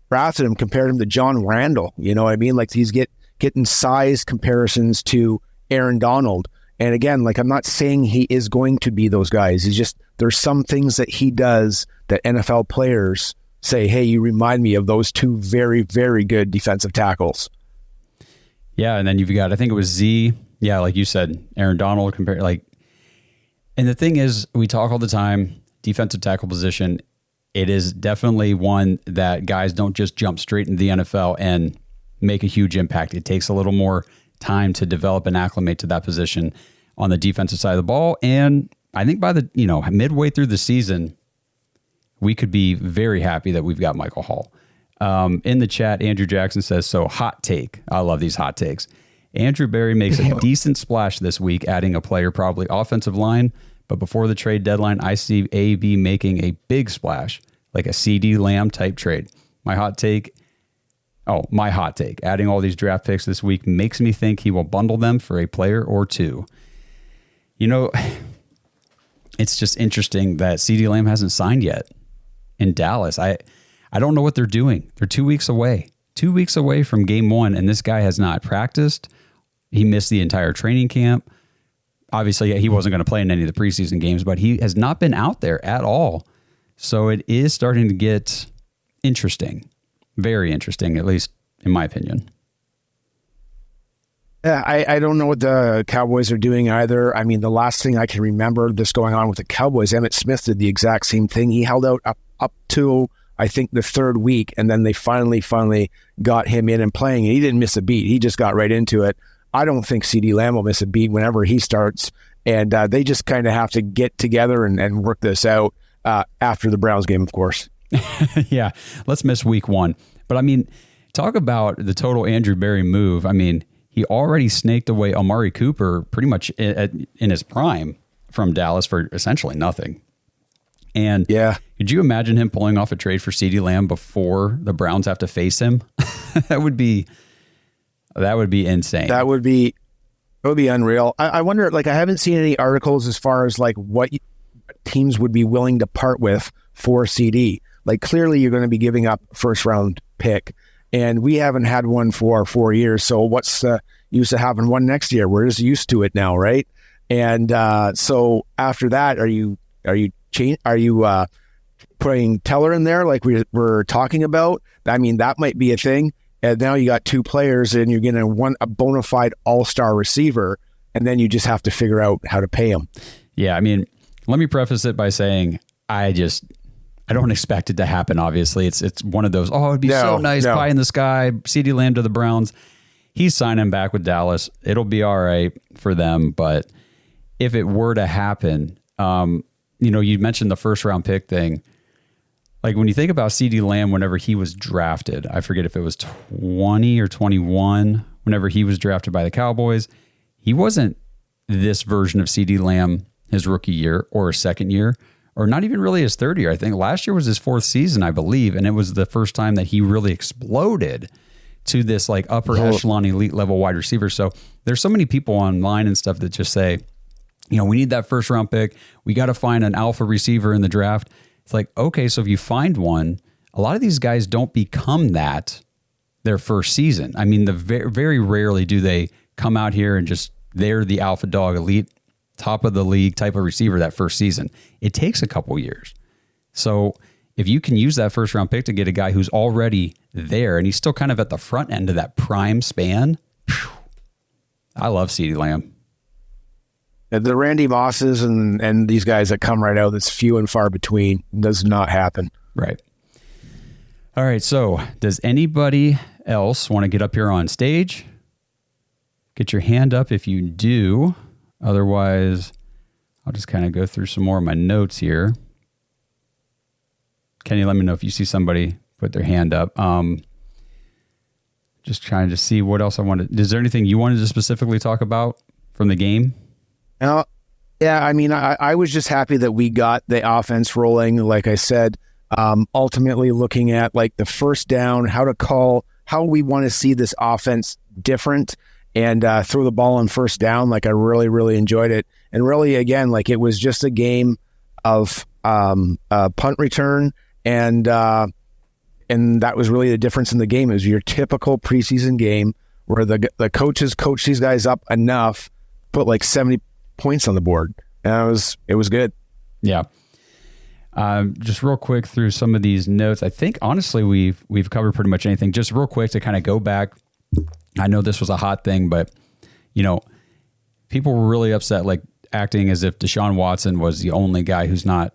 drafted him, compared him to John Randall. You know what I mean? Like, he's getting size comparisons to Aaron Donald. And again, like, I'm not saying he is going to be those guys. He's just, there's some things that he does that NFL players say, hey, you remind me of those two very, very good defensive tackles. Yeah, and then you've got, I think it was Z. Yeah, like you said, Aaron Donald compared, like, and the thing is, we talk all the time, defensive tackle position, it is definitely one that guys don't just jump straight into the NFL and make a huge impact. It takes a little more time to develop and acclimate to that position on the defensive side of the ball. And I think by the, midway through the season, we could be very happy that we've got Michael Hall. In the chat, Andrew Jackson says, so hot take. I love these hot takes. Andrew Berry makes a decent splash this week, adding a player, probably offensive line. But before the trade deadline, I see AB making a big splash, like a CD Lamb type trade. My hot take, adding all these draft picks this week makes me think he will bundle them for a player or two. It's just interesting that CD Lamb hasn't signed yet in Dallas. I don't know what they're doing. They're 2 weeks away. 2 weeks away from game one, and this guy has not practiced. He missed the entire training camp. Obviously, he wasn't going to play in any of the preseason games, but he has not been out there at all. So it is starting to get interesting. Very interesting, at least in my opinion. Yeah, I don't know what the Cowboys are doing either. I mean, the last thing I can remember this going on with the Cowboys, Emmitt Smith did the exact same thing. He held out up to, I think, the third week, and then they finally got him in and playing. And he didn't miss a beat. He just got right into it. I don't think CeeDee Lamb will miss a beat whenever he starts, and they just kind of have to get together and work this out after the Browns game, of course. Yeah, let's miss week one. But, I mean, talk about the total Andrew Berry move. I mean, he already snaked away Amari Cooper pretty much in his prime from Dallas for essentially nothing. And yeah, could you imagine him pulling off a trade for CeeDee Lamb before the Browns have to face him? That would be insane. It would be unreal. I wonder, like, I haven't seen any articles as far as like what teams would be willing to part with for CD. Like, clearly you're going to be giving up first round pick. And we haven't had one for 4 years. So what's the use of having one next year? We're just used to it now, right? And so after that, are you putting Teller in there like we're talking about? I mean, that might be a thing. And now you got two players, and you're getting a bona fide all-star receiver, and then you just have to figure out how to pay him. Yeah, I mean, let me preface it by saying I don't expect it to happen, obviously. It's one of those, it'd be so nice, pie in the sky, CeeDee Lamb to the Browns. He's signing back with Dallas. It'll be all right for them. But if it were to happen, you mentioned the first round pick thing. Like, when you think about CeeDee Lamb, whenever he was drafted, I forget if it was 20 or 21, whenever he was drafted by the Cowboys, he wasn't this version of CeeDee Lamb his rookie year or his second year, or not even really his third year. I think last year was his fourth season, I believe, and it was the first time that he really exploded to this like upper echelon elite level wide receiver. So there's so many people online and stuff that just say, we need that first round pick. We got to find an alpha receiver in the draft. It's like, okay, so if you find one, a lot of these guys don't become that their first season. I mean, very rarely do they come out here and just, they're the alpha dog, elite, top of the league type of receiver that first season. It takes a couple years. So if you can use that first round pick to get a guy who's already there and he's still kind of at the front end of that prime span, I love CeeDee Lamb. The Randy Mosses and these guys that come right out, that's few and far between. Does not happen. Right. All right. So does anybody else want to get up here on stage? Get your hand up if you do. Otherwise, I'll just kind of go through some more of my notes here. Kenny, let me know if you see somebody put their hand up. Just trying to see what else I wanted. Is there anything you wanted to specifically talk about from the game? Yeah, I mean, I was just happy that we got the offense rolling. Like I said, ultimately looking at like the first down, how we want to see this offense different and throw the ball on first down. Like, I really, really enjoyed it. And really, again, like, it was just a game of punt return, and that was really the difference in the game. It was your typical preseason game where the coaches coach these guys up enough, put like 70 points on the board. And it was good. Yeah. Just real quick through some of these notes. I think honestly we've covered pretty much anything. Just real quick to kind of go back. I know this was a hot thing, but people were really upset, like acting as if Deshaun Watson was the only guy who's not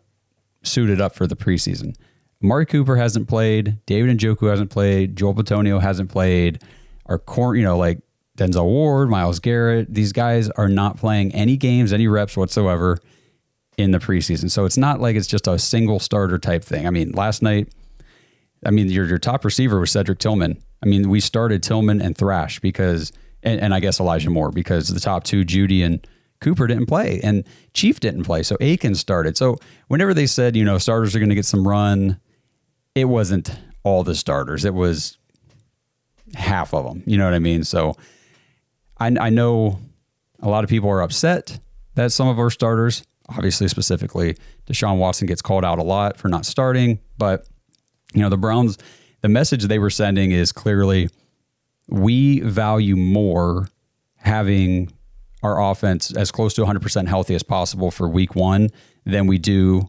suited up for the preseason. Amari Cooper hasn't played. David Njoku hasn't played. Joel Bitonio hasn't played. Our core, like Denzel Ward, Myles Garrett, these guys are not playing any games, any reps whatsoever in the preseason. So it's not like it's just a single starter type thing. I mean, last night, your top receiver was Cedric Tillman. I mean, we started Tillman and Thrash because, and I guess Elijah Moore, because the top two, Judy and Cooper, didn't play, and Chief didn't play. So Aiken started. So whenever they said, starters are going to get some run, it wasn't all the starters. It was half of them. You know what I mean? So I know a lot of people are upset that some of our starters, obviously specifically Deshaun Watson, gets called out a lot for not starting, but the Browns, the message they were sending is clearly, we value more having our offense as close to 100% healthy as possible for week one than we do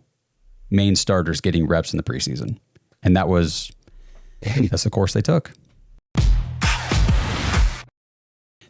main starters getting reps in the preseason. And that's the course they took.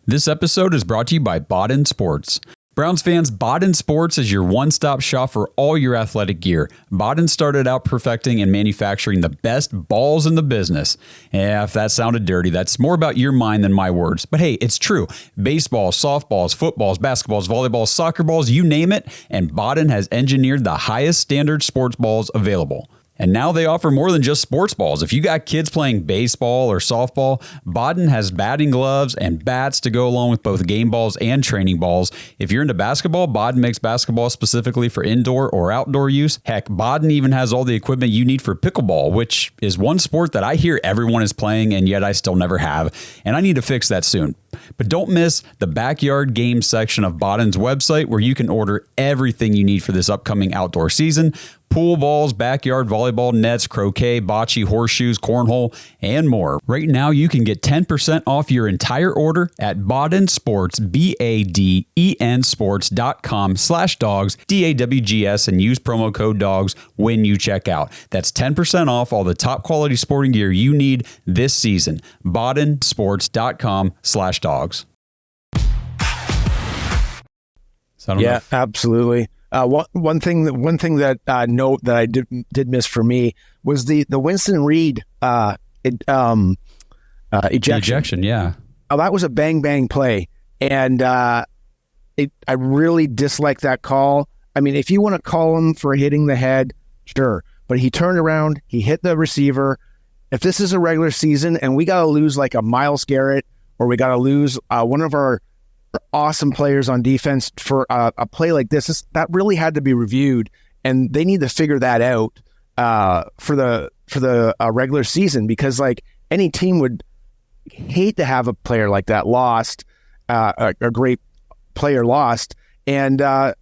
This episode is brought to you by Bodden Sports. Browns fans, Bodden Sports is your one-stop shop for all your athletic gear. Bodden started out perfecting and manufacturing the best balls in the business. Yeah, if that sounded dirty, that's more about your mind than my words. But hey, it's true. Baseballs, softballs, footballs, basketballs, volleyballs, soccer balls, you name it, and Bodden has engineered the highest standard sports balls available. And now they offer more than just sports balls. If you got kids playing baseball or softball, Bodden has batting gloves and bats to go along with both game balls and training balls. If you're into basketball, Bodden makes basketball specifically for indoor or outdoor use. Heck, Bodden even has all the equipment you need for pickleball, which is one sport that I hear everyone is playing, and yet I still never have. And I need to fix that soon. But don't miss the backyard game section of Bodden's website, where you can order everything you need for this upcoming outdoor season. Pool balls, backyard volleyball nets, croquet, bocce, horseshoes, cornhole, and more. Right now, you can get 10% off your entire order at Bodden Sports, BADEN sports.com/dogs, DAWGS, and use promo code DOGS when you check out. That's 10% off all the top quality sporting gear you need this season. BoddenSports.com/dogs. Yeah, absolutely. One thing that note that I did miss for me was the Winston Reed ejection. Ejection, yeah. Oh, that was a bang play, and I really dislike that call. I mean, if you want to call him for hitting the head, sure, but he turned around, he hit the receiver. If this is a regular season and we got to lose like a Myles Garrett, or we got to lose one of our awesome players on defense for a play like this, that really had to be reviewed, and they need to figure that out for the regular season, because like any team would hate to have a player like that lost, a great player lost, and I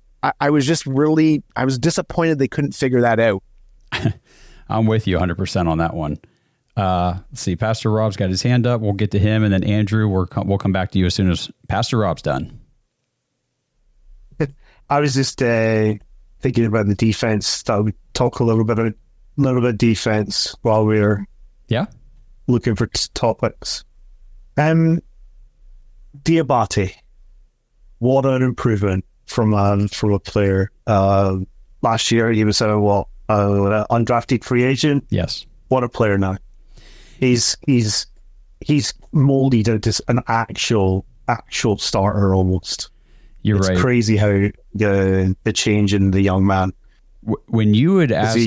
was disappointed they couldn't figure that out. I'm with you 100% on that one. Let's see. Pastor Rob's got his hand up. We'll get to him, and then Andrew, we'll come back to you as soon as Pastor Rob's done. I was just thinking about the defense. I would talk a little bit defense while we're looking for topics. Diabate, what an improvement from a player. Last year he was an undrafted free agent. Yes, what a player now. He's molded into an actual starter almost. It's right. It's crazy how the change in the young man. When you had asked,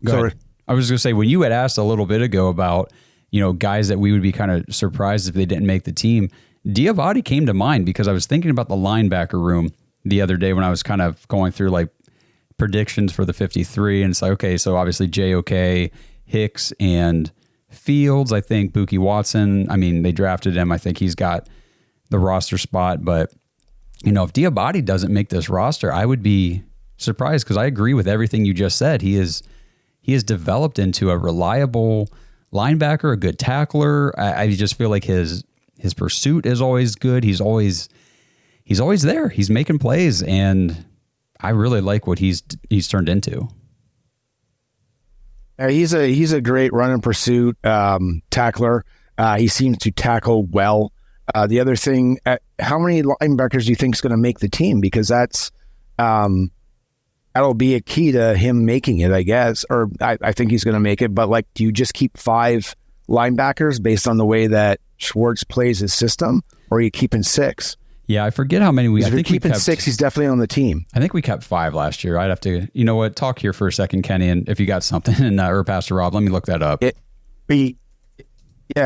sorry, I was going to say, when you had asked a little bit ago about guys that we would be kind of surprised if they didn't make the team, Diabate came to mind, because I was thinking about the linebacker room the other day when I was kind of going through like predictions for the 53, and it's like, okay, so obviously JOK, Hicks, and Fields. I think Buki Watson, I mean, they drafted him. I think he's got the roster spot. But, if Diabate doesn't make this roster, I would be surprised, because I agree with everything you just said. He is developed into a reliable linebacker, a good tackler. I just feel like his pursuit is always good. He's always there. He's making plays, and I really like what he's turned into. He's a great run and pursuit tackler. He seems to tackle well. The other thing, how many linebackers do you think is going to make the team? Because that'll be a key to him making it, I guess. Or I think he's going to make it. But like, do you just keep 5 linebackers based on the way that Schwartz plays his system, or are you keeping 6? Yeah, I forget how many we. I think keeping we kept 6. He's definitely on the team. I think we kept 5 last year. I'd have to, talk here for a second, Kenny, and if you got something, and or Pastor Rob, let me look that up.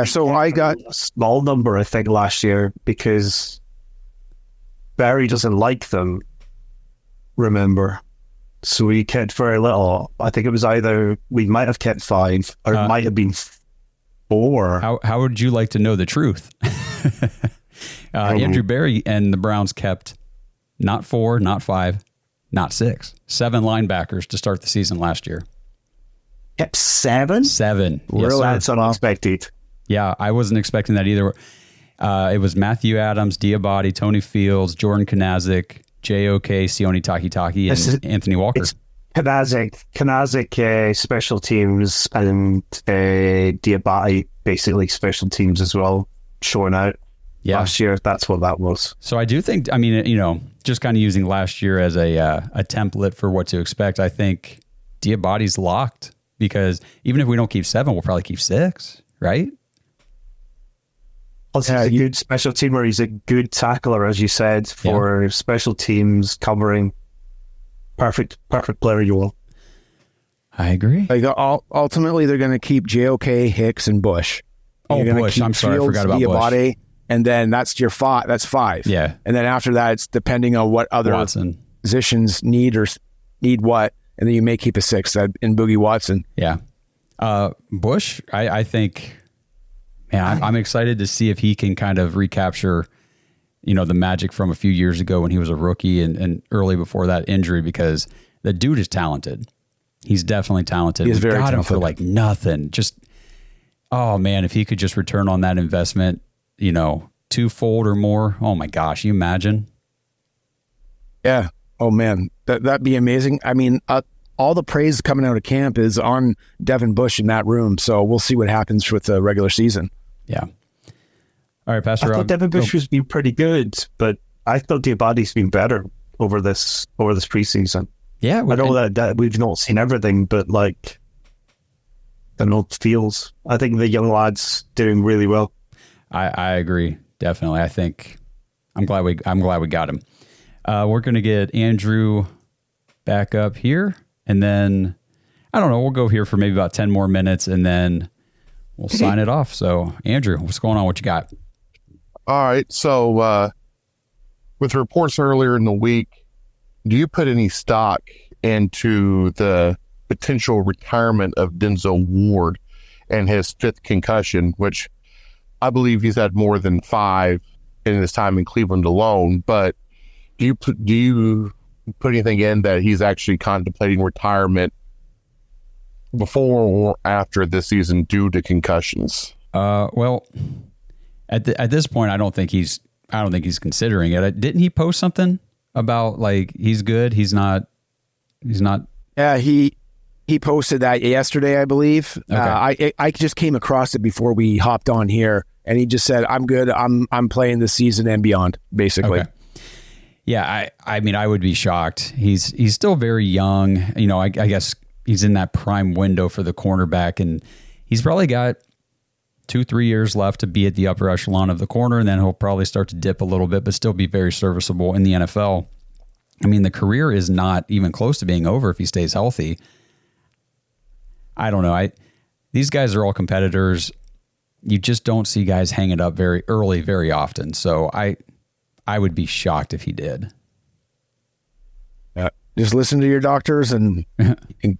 So I got a small number, I think, last year, because Barry doesn't like them. Remember, so we kept very little. I think it was either we might have kept 5, or it might have been 4. How would you like to know the truth? Andrew Barry and the Browns kept not 4, not 5, not 6, 7 linebackers to start the season last year. Kept 7? 7. Well, that's unexpected. Yeah, I wasn't expecting that either. It was Matthew Adams, Diabate, Tony Fields, Jordan Kanazik, J.O.K., Sione Takitaki, and Anthony Walker. It's Kanazik special teams, and Diabate basically special teams as well, showing out. Yeah. Last year, that's what that was. So I do think, I mean, you know, just kind of using last year as a template for what to expect, I think Diabate's locked, because even if we don't keep 7, we'll probably keep 6, right? Also, he's a good special teamer. He's a good tackler, as you said, for special teams covering. Perfect player you will. I agree. Like ultimately, they're going to keep JOK, Hicks, and Bush. Bush. I'm sorry, I forgot about Diabate, Bush. And then that's your 5. That's 5. Yeah. And then after that, it's depending on what other positions need what, and then you may keep a 6 in Boogie Watson. Yeah. Bush, I think, man, I'm excited to see if he can kind of recapture, you know, the magic from a few years ago when he was a rookie and early before that injury, because the dude is talented. He's definitely talented. He's very talented. Him for like nothing. Just, oh man, if he could just return on that investment, you know, 2-fold or more. Oh my gosh, you imagine? Yeah. Oh man, that'd be amazing. I mean, all the praise coming out of camp is on Devin Bush in that room. So we'll see what happens with the regular season. Yeah. All right, Pastor Rob. I thought Devin Bush has been pretty good, but I thought Diabate's been better over this preseason. Yeah. I know that we've not seen everything, but like, I know it feels. I think the young lad's doing really well. I agree. Definitely. I think I'm glad we got him. We're going to get Andrew back up here, and then I don't know, we'll go here for maybe about 10 more minutes, and then we'll sign it off. So Andrew, what's going on? What you got? All right. So with reports earlier in the week, do you put any stock into the potential retirement of Denzel Ward and his 5th concussion, which I believe he's had more than 5 in his time in Cleveland alone, but do you put anything in that he's actually contemplating retirement before or after this season due to concussions? Well, at this point, I don't think he's considering it. Didn't he post something about like he's good? He's not. Yeah, he posted that yesterday, I believe. Okay. I just came across it before we hopped on here, and he just said, "I'm good. I'm playing this season and beyond." Basically. Okay. Yeah, I mean, I would be shocked. He's still very young. You know, I guess he's in that prime window for the cornerback, and he's probably got 2-3 years left to be at the upper echelon of the corner, and then he'll probably start to dip a little bit, but still be very serviceable in the NFL. I mean, the career is not even close to being over if he stays healthy. I don't know. These guys are all competitors. You just don't see guys hang it up very early, very often. So I would be shocked if he did. Just listen to your doctors and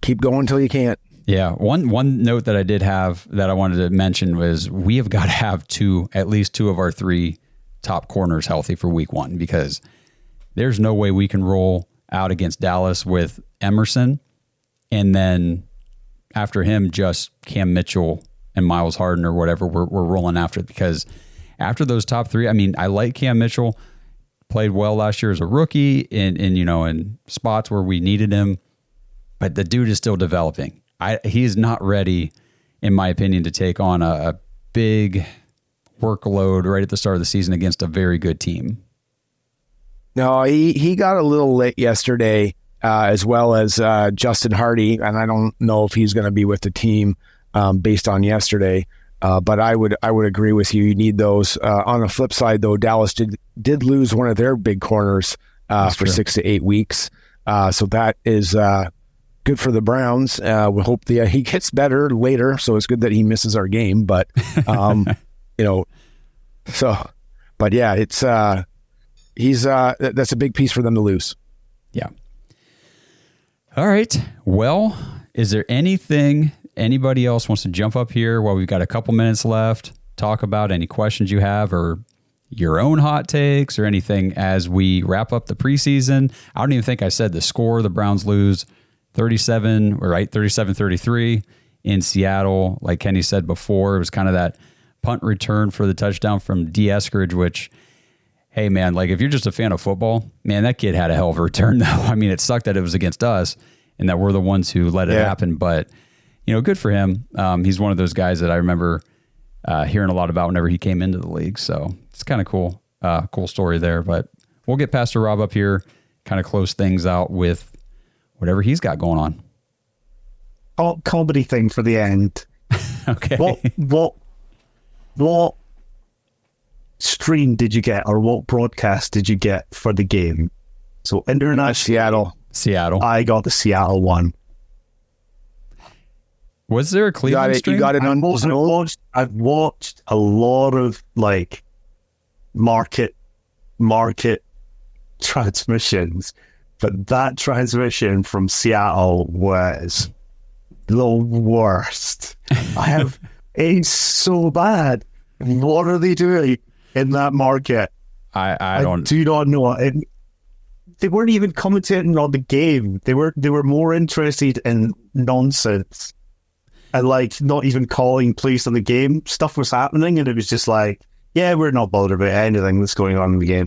keep going until you can't. Yeah. One note that I did have that I wanted to mention was we have got to have at least 2 of our 3 top corners healthy for week 1, because there's no way we can roll out against Dallas with Emerson and then after him just Cam Mitchell and Miles Harden or whatever we're rolling after, because after those top 3, I mean, I like Cam Mitchell, played well last year as a rookie in spots where we needed him, but the dude is still developing. He is not ready, in my opinion, to take on a big workload right at the start of the season against a very good team. No, he got a little lit yesterday, as well as Justin Hardy, and I don't know if he's going to be with the team based on yesterday. But I would agree with you. You need those. On the flip side, though, Dallas did lose one of their big corners for true. 6 to 8 weeks. So that is good for the Browns. We hope he gets better later. So it's good that he misses our game. But but yeah, it's that's a big piece for them to lose. Yeah. All right. Well, is there anything anybody else wants to jump up here while we've got a couple minutes left, talk about any questions you have or your own hot takes or anything as we wrap up the preseason? I don't even think I said the score. The Browns lose 37-33 in Seattle. Like Kenny said before, it was kind of that punt return for the touchdown from D. Eskridge, which, hey, man, like if you're just a fan of football, man, that kid had a hell of a return, though. I mean, it sucked that it was against us and that we're the ones who let it happen. But, good for him. He's one of those guys that I remember hearing a lot about whenever he came into the league. So it's kind of cool. Cool story there. But we'll get Pastor Rob up here, kind of close things out with whatever he's got going on. Comedy thing for the end. Okay. What stream did you get, or what broadcast did you get for the game? So international. Seattle. I got the Seattle one. Was there a Cleveland stream? You got it on I've watched a lot of like market transmissions, but that transmission from Seattle was the worst. It's so bad. What are they doing in that market? I do not know. They weren't even commentating on the game. They were more interested in nonsense and like not even calling plays on the game. Stuff was happening, and it was just like, yeah, we're not bothered about anything that's going on in the game.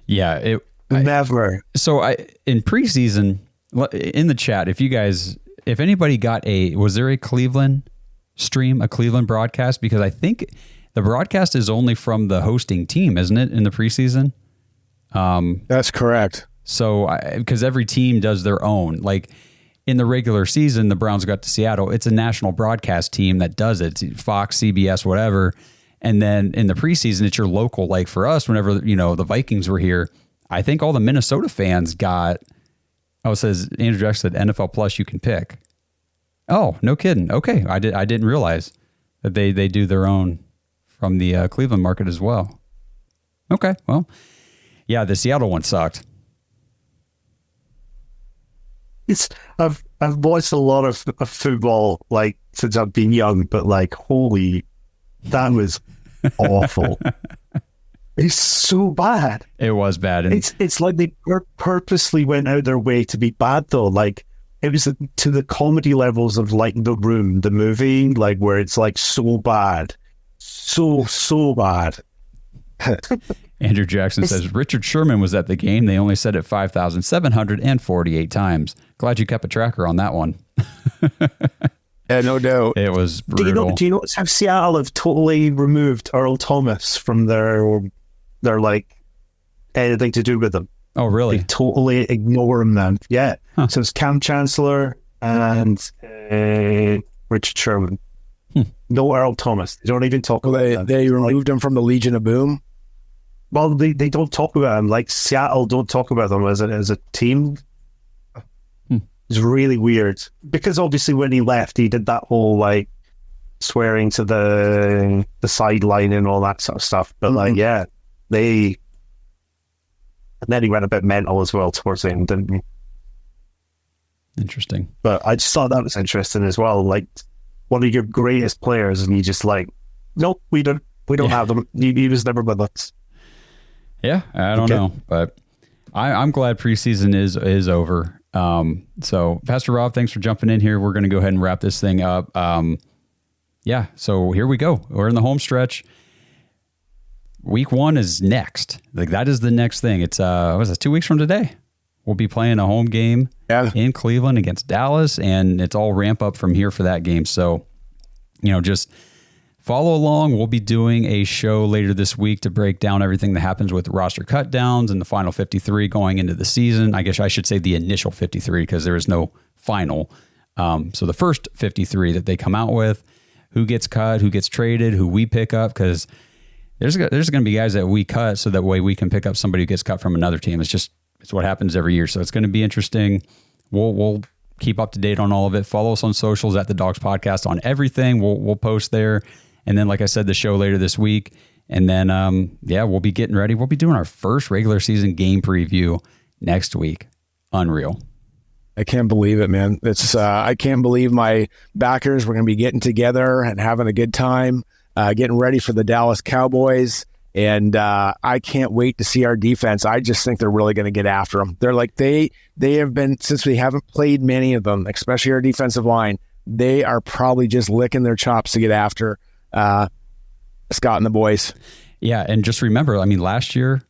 Yeah, Never. So in preseason, in the chat, if anybody got was there a Cleveland stream, a Cleveland broadcast? Because I think the broadcast is only from the hosting team, isn't it, in the preseason? That's correct. So, because every team does their own. Like in the regular season, the Browns got to Seattle. It's a national broadcast team that does it. It's Fox, CBS, whatever. And then in the preseason, it's your local. Like for us, whenever the Vikings were here, I think all the Minnesota fans got. Oh, it says Andrew Jackson said NFL Plus you can pick. Oh, no kidding. Okay, I didn't realize that they do their own from the Cleveland market as well. Okay, well, yeah, the Seattle one sucked. I've watched a lot of football like since I've been young, but like holy, that was awful. It's so bad. It was bad. And it's like they purposely went out their way to be bad though. Like it was to the comedy levels of like The Room, the movie, like where it's like so bad, so bad. Andrew Jackson says, Richard Sherman was at the game. They only said it 5,748 times. Glad you kept a tracker on that one. Yeah, no doubt. It was brutal. Do you know how Seattle have totally removed Earl Thomas from their like anything to do with them? Oh, really? They totally ignore him then. Yeah. Huh. So it's Cam Chancellor and Richard Sherman. No Earl Thomas. They don't even talk about him. They removed him from the Legion of Boom. Well, they don't talk about him. Like Seattle don't talk about them as a team. It's really weird because obviously when he left, he did that whole like swearing to the sideline and all that sort of stuff. But like, yeah, and then he went a bit mental as well towards the end, didn't he? Interesting. But I just thought that was interesting as well. Like one of your greatest players, and you just like, nope, we don't have them. He was never with us. Yeah, I don't know, but I'm glad preseason is over. So Pastor Rob, thanks for jumping in here. We're going to go ahead and wrap this thing up. Yeah, so here we go. We're in the home stretch. Week 1 is next. Like that is the next thing. It's 2 weeks from today. We'll be playing a home game in Cleveland against Dallas, and it's all ramp up from here for that game. So, just follow along. We'll be doing a show later this week to break down everything that happens with roster cut downs and the final 53 going into the season. I guess I should say the initial 53 because there is no final. So the first 53 that they come out with, who gets cut, who gets traded, who we pick up, because there's going to be guys that we cut so that way we can pick up somebody who gets cut from another team. It's what happens every year. So it's going to be interesting. We'll keep up to date on all of it. Follow us on socials at the Dawgs Podcast on everything. We'll post there. And then, like I said, the show later this week. And then, we'll be getting ready. We'll be doing our first regular season game preview next week. Unreal. I can't believe it, man. I can't believe my backers were going to be getting together and having a good time, getting ready for the Dallas Cowboys. And I can't wait to see our defense. I just think they're really going to get after them. They're like, they have been, since we haven't played many of them, especially our defensive line, they are probably just licking their chops to get after Scott and the boys. Yeah, and just remember, I mean, last year,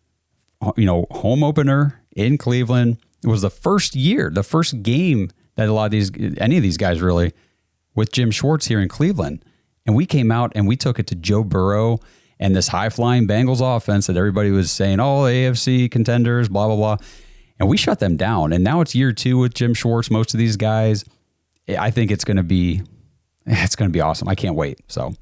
home opener in Cleveland, it was the first game that any of these guys really, with Jim Schwartz here in Cleveland. And we came out and we took it to Joe Burrow and this high-flying Bengals offense that everybody was saying, oh, AFC contenders, blah, blah, blah. And we shut them down. And now it's year 2 with Jim Schwartz, most of these guys. I think it's going to be awesome. I can't wait. So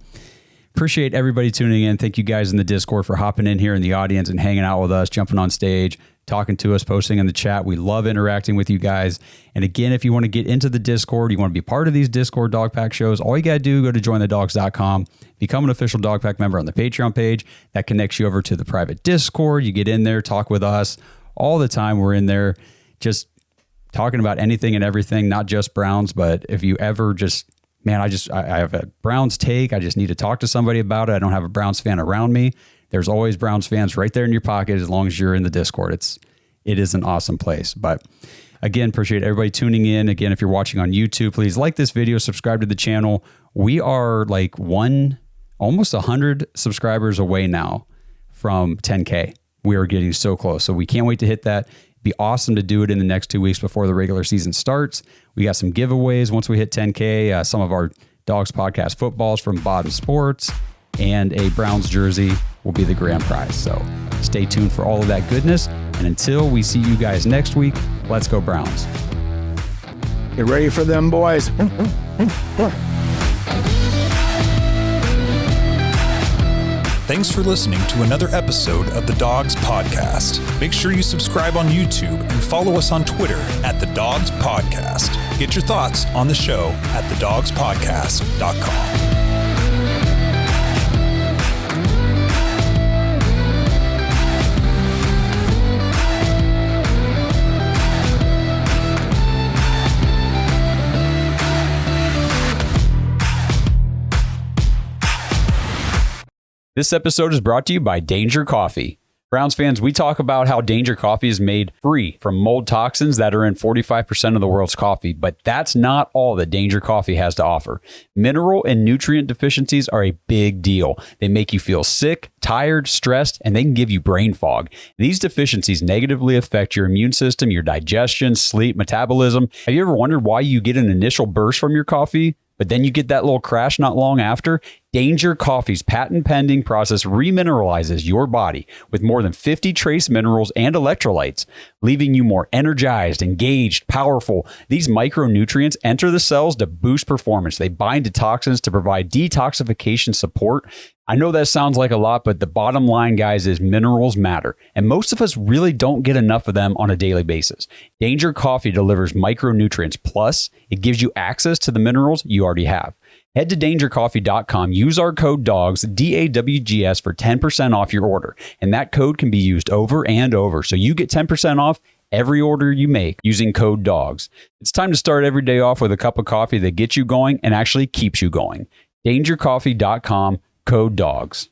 appreciate everybody tuning in. Thank you guys in the Discord for hopping in here in the audience and hanging out with us, jumping on stage, talking to us, posting in the chat. We love interacting with you guys. And again, if you want to get into the Discord, you want to be part of these Discord Dog Pack shows, all you got to do, go to jointhedawgs.com, become an official Dog Pack member on the Patreon page. That connects you over to the private Discord. You get in there, talk with us all the time. We're in there just talking about anything and everything, not just Browns, but if you ever I have a Browns take, I just need to talk to somebody about it. I don't have a Browns fan around me. There's always Browns fans right there in your pocket as long as you're in the Discord. It is an awesome place. But again, appreciate everybody tuning in. Again, if you're watching on YouTube, please like this video, subscribe to the channel. We are like almost 100 subscribers away now from 10K. We are getting so close. So we can't wait to hit that. It'd be awesome to do it in the next 2 weeks before the regular season starts. We got some giveaways once we hit 10K. Some of our Dawgs Podcast footballs from Bottom Sports and a Browns jersey will be the grand prize. So stay tuned for all of that goodness. And until we see you guys next week, let's go Browns. Get ready for them, boys. Thanks for listening to another episode of the Dawgs Podcast. Make sure you subscribe on YouTube and follow us on Twitter at the Dawgs Podcast. Get your thoughts on the show at thedawgspodcast.com. This episode is brought to you by Danger Coffee. Browns fans, we talk about how Danger Coffee is made free from mold toxins that are in 45% of the world's coffee, but that's not all that Danger Coffee has to offer. Mineral and nutrient deficiencies are a big deal. They make you feel sick, tired, stressed, and they can give you brain fog. These deficiencies negatively affect your immune system, your digestion, sleep, metabolism. Have you ever wondered why you get an initial burst from your coffee, but then you get that little crash not long after? Danger Coffee's patent-pending process remineralizes your body with more than 50 trace minerals and electrolytes, leaving you more energized, engaged, powerful. These micronutrients enter the cells to boost performance. They bind to toxins to provide detoxification support. I know that sounds like a lot, but the bottom line, guys, is minerals matter, and most of us really don't get enough of them on a daily basis. Danger Coffee delivers micronutrients, plus it gives you access to the minerals you already have. Head to dangercoffee.com, use our code DAWGS, DAWGS, for 10% off your order. And that code can be used over and over. So you get 10% off every order you make using code DAWGS. It's time to start every day off with a cup of coffee that gets you going and actually keeps you going. Dangercoffee.com, code DAWGS.